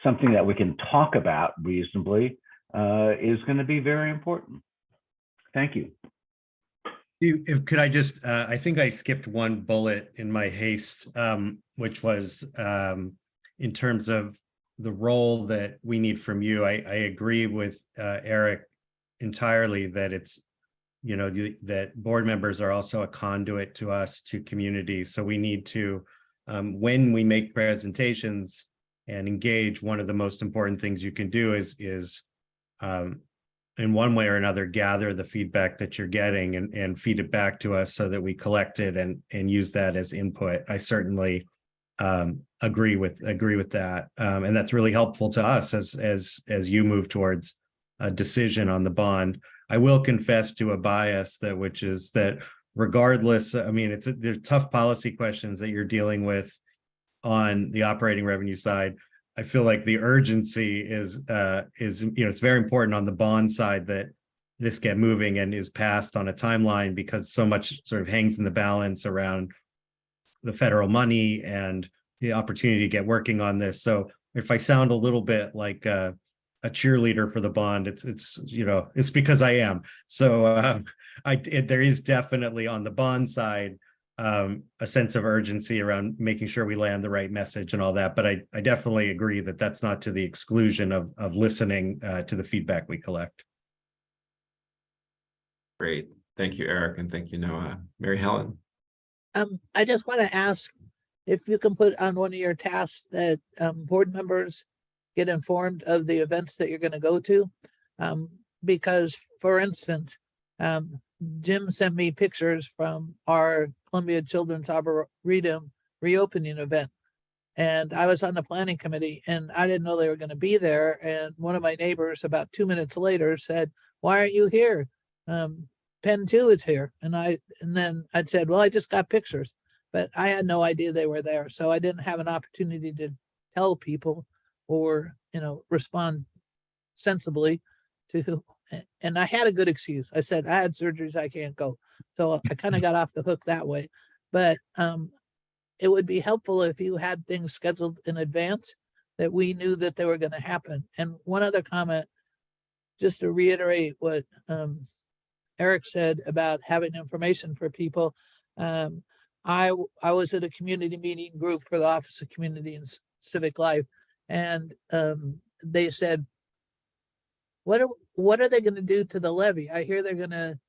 something that we can talk about reasonably, is going to be very important. Thank you. Could I just, I think I skipped one bullet in my haste, which was in terms of the role that we need from you. I agree with Eric entirely that it's that board members are also a conduit to us, to community. So we need to, when we make presentations and engage, one of the most important things you can do is in one way or another, gather the feedback that you're getting and feed it back to us so that we collect it and use that as input. I certainly agree with that. And that's really helpful to us as you move towards a decision on the bond. I will confess to a bias which is that regardless, I mean, there's tough policy questions that you're dealing with on the operating revenue side. I feel like the urgency is it's very important on the bond side that this get moving and is passed on a timeline, because so much sort of hangs in the balance around the federal money and the opportunity to get working on this. So if I sound a little bit like a cheerleader for the bond, it's because I am. So there is definitely on the bond side a sense of urgency around making sure we land the right message and all that. But I definitely agree that that's not to the exclusion of listening to the feedback we collect. Great. Thank you, Eric. And thank you, Noah. Mary Helen. I just want to ask if you can put on one of your tasks that board members get informed of the events that you're going to go to. Because, for instance, Jim sent me pictures from our Columbia Children's Arboretum reopening event. And I was on the planning committee and I didn't know they were going to be there. And one of my neighbors about 2 minutes later said, "Why aren't you here? Pen 2 is here." And then I'd said, "Well, I just got pictures," but I had no idea they were there. So I didn't have an opportunity to tell people or, respond sensibly to, and I had a good excuse. I said, "I had surgeries, I can't go." So I kind of got off the hook that way, but it would be helpful if you had things scheduled in advance that we knew that they were going to happen. And one other comment, just to reiterate what Eric said about having information for people. I was at a community meeting group for the Office of Community and Civic Life, and they said, what are they going to do to the levy? I hear they're going to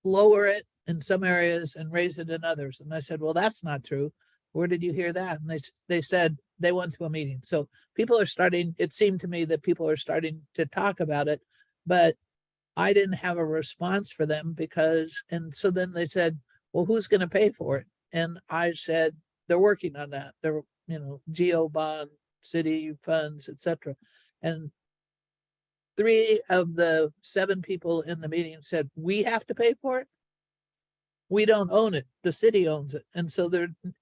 lower it in some areas and raise it in others. And I said, well, that's not true. Where did you hear that? And they said they went to a meeting. So people are starting, it seemed to me that people are starting to talk about it, but I didn't have a response for them and so then they said, well, who's going to pay for it? And I said, they're working on that. They're, GO bond, city funds, etc. And 3 of the 7 people in the meeting said, we have to pay for it. We don't own it. The city owns it. And so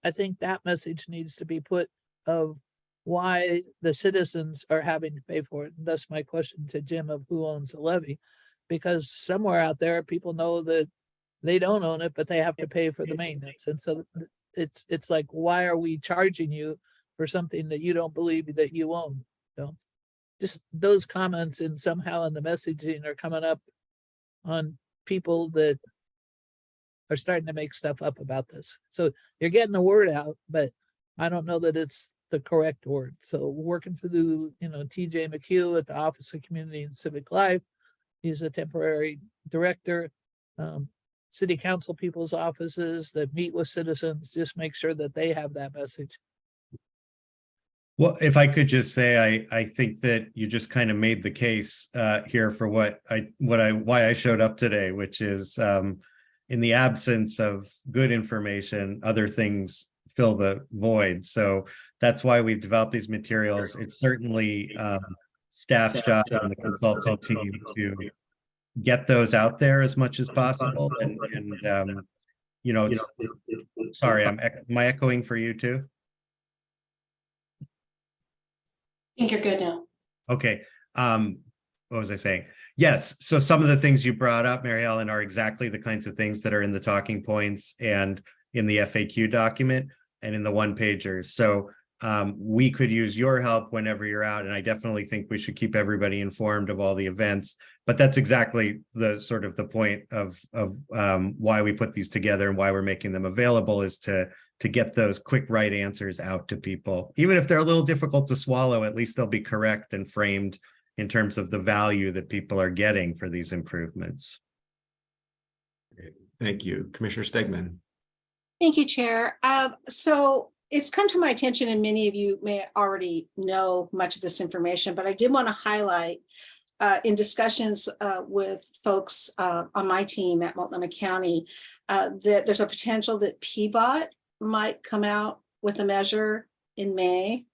I think that message needs to be put of why the citizens are having to pay for it. And that's my question to Jim of who owns the levy, because somewhere out there, people know that they don't own it, but they have to pay for the maintenance. And so it's like, why are we charging you for something that you don't believe that you own? Just those comments and somehow in the messaging are coming up on people that are starting to make stuff up about this. So you're getting the word out, but I don't know that it's the correct word. So working for the, TJ McHugh at the Office of Community and Civic Life, he's a temporary director. City council people's offices that meet with citizens, just make sure that they have that message. Well, if I could just say, I think that you just kind of made the case here for why I showed up today, which is in the absence of good information, other things fill the void. So that's why we've developed these materials. It's certainly staff's job and the consultant team to get those out there as much as possible. And sorry, am I echoing for you too? I think you're good now. Okay. What was I saying? Yes. So some of the things you brought up, Mary Ellen, are exactly the kinds of things that are in the talking points and in the FAQ document and in the one-pagers. So we could use your help whenever you're out. And I definitely think we should keep everybody informed of all the events. But that's exactly the sort of the point of why we put these together and why we're making them available, is to get those quick right answers out to people. Even if they're a little difficult to swallow, at least they'll be correct and framed in terms of the value that people are getting for these improvements. Thank you, Commissioner Stegman. Thank you, Chair. So it's come to my attention, and many of you may already know much of this information, but I did want to highlight in discussions with folks on my team at Multnomah County that there's a potential that PBOT might come out with a measure in May.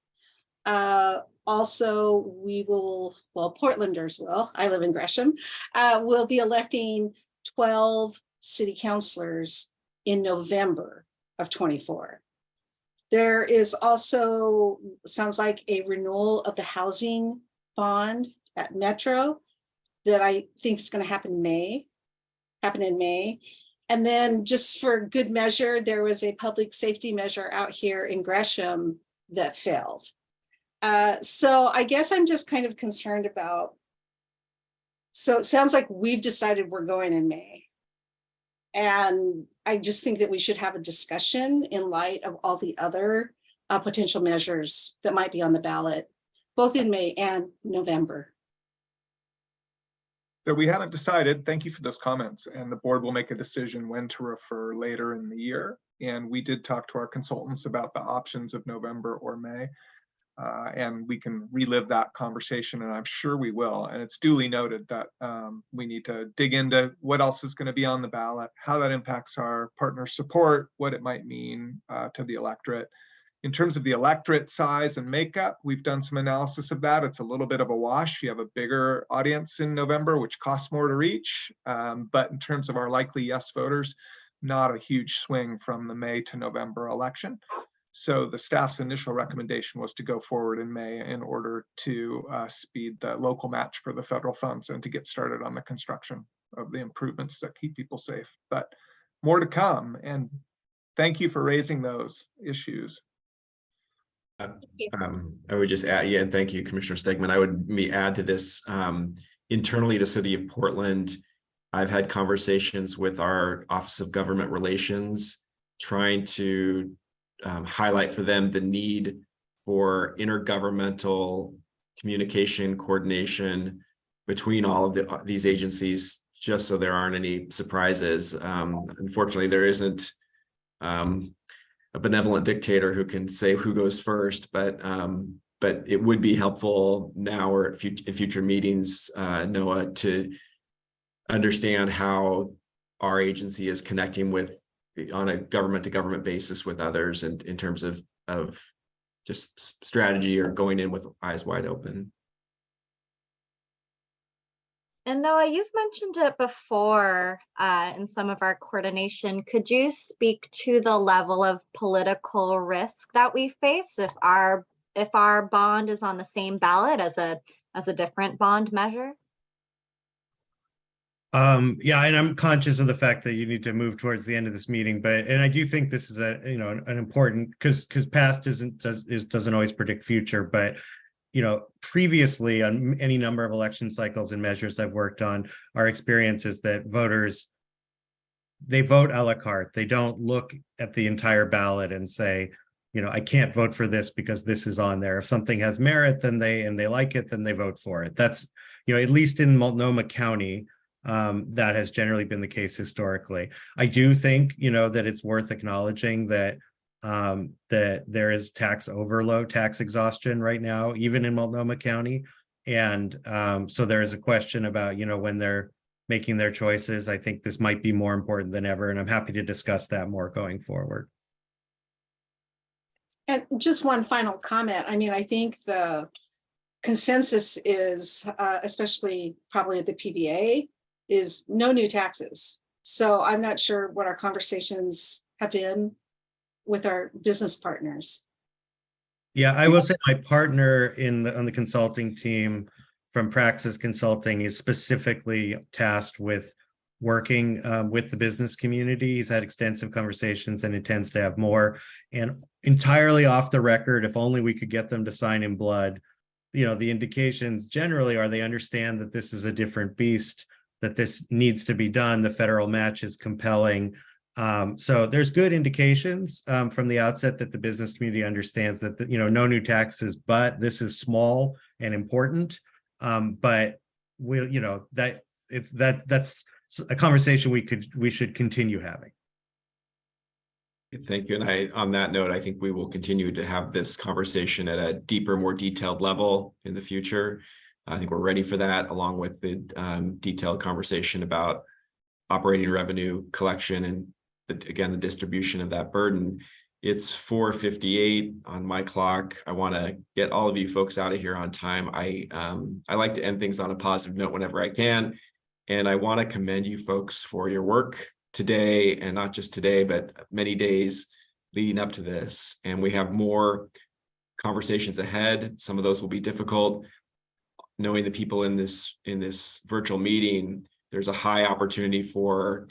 Also, we will, well, Portlanders will, I live in Gresham, will be electing 12 city councilors in November of 24. There is also, sounds like, a renewal of the housing bond at Metro that I think is going to happen in May. And then just for good measure, there was a public safety measure out here in Gresham that failed. So I guess I'm just kind of concerned about, so it sounds like we've decided we're going in May. And I just think that we should have a discussion in light of all the other potential measures that might be on the ballot, both in May and November. So we haven't decided. Thank you for those comments. And the board will make a decision when to refer later in the year. And we did talk to our consultants about the options of November or May. And we can relive that conversation, and I'm sure we will. And it's duly noted that we need to dig into what else is going to be on the ballot, how that impacts our partner support, what it might mean to the electorate. In terms of the electorate size and makeup, we've done some analysis of that. It's a little bit of a wash. You have a bigger audience in November, which costs more to reach. But in terms of our likely yes voters, not a huge swing from the May to November election. So the staff's initial recommendation was to go forward in May in order to speed the local match for the federal funds and to get started on the construction of the improvements that keep people safe. But more to come, and thank you for raising those issues. I would just add, yeah, and thank you, Commissioner Stegman. I would add to this, internally to City of Portland, I've had conversations with our Office of Government Relations, trying to highlight for them the need for intergovernmental communication, coordination between all of these agencies, just so there aren't any surprises. Unfortunately, there isn't a benevolent dictator who can say who goes first, but it would be helpful now or in future meetings, Noah, to understand how our agency is connecting with on a government to government basis with others, and in terms of just strategy or going in with eyes wide open. And Noah, you've mentioned it before in some of our coordination. Could you speak to the level of political risk that we face if our bond is on the same ballot as a different bond measure? Yeah, and I'm conscious of the fact that you need to move towards the end of this meeting, and I do think this is an important, because past doesn't always predict future, but previously on any number of election cycles and measures I've worked on, our experience is that voters, they vote a la carte. They don't look at the entire ballot and say, I can't vote for this because this is on there. If something has merit, then they like it, then they vote for it. That's, at least in Multnomah County, that has generally been the case historically. I do think, that it's worth acknowledging that that there is tax overload, tax exhaustion right now, even in Multnomah County. And so there is a question about, when they're making their choices. I think this might be more important than ever, and I'm happy to discuss that more going forward. And just one final comment. I think the consensus is, especially probably at the PBA, is no new taxes. So I'm not sure what our conversations have been with our business partners. Yeah, I will say my partner on the consulting team from Praxis Consulting is specifically tasked with working with the business community. He's had extensive conversations and intends to have more. And entirely off the record, if only we could get them to sign in blood, the indications generally are they understand that this is a different beast, that this needs to be done. The federal match is compelling. So there's good indications from the outset that the business community understands that, no new taxes, but this is small and important. But we'll, that's a conversation we should continue having. Thank you. And on that note, I think we will continue to have this conversation at a deeper, more detailed level in the future. I think we're ready for that, along with the detailed conversation about operating revenue collection and again, the distribution of that burden. It's 4:58 on my clock. I want to get all of you folks out of here on time. I like to end things on a positive note whenever I can. And I want to commend you folks for your work today, and not just today, but many days leading up to this. And we have more conversations ahead. Some of those will be difficult. Knowing the people in this virtual meeting, there's a high opportunity for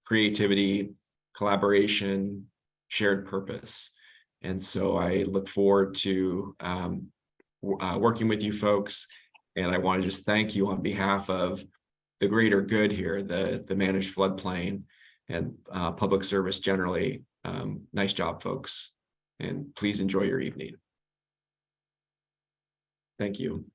creativity, collaboration, shared purpose. And so I look forward to working with you folks. And I want to just thank you on behalf of the greater good here, the managed floodplain and public service generally. Nice job, folks. And please enjoy your evening. Thank you.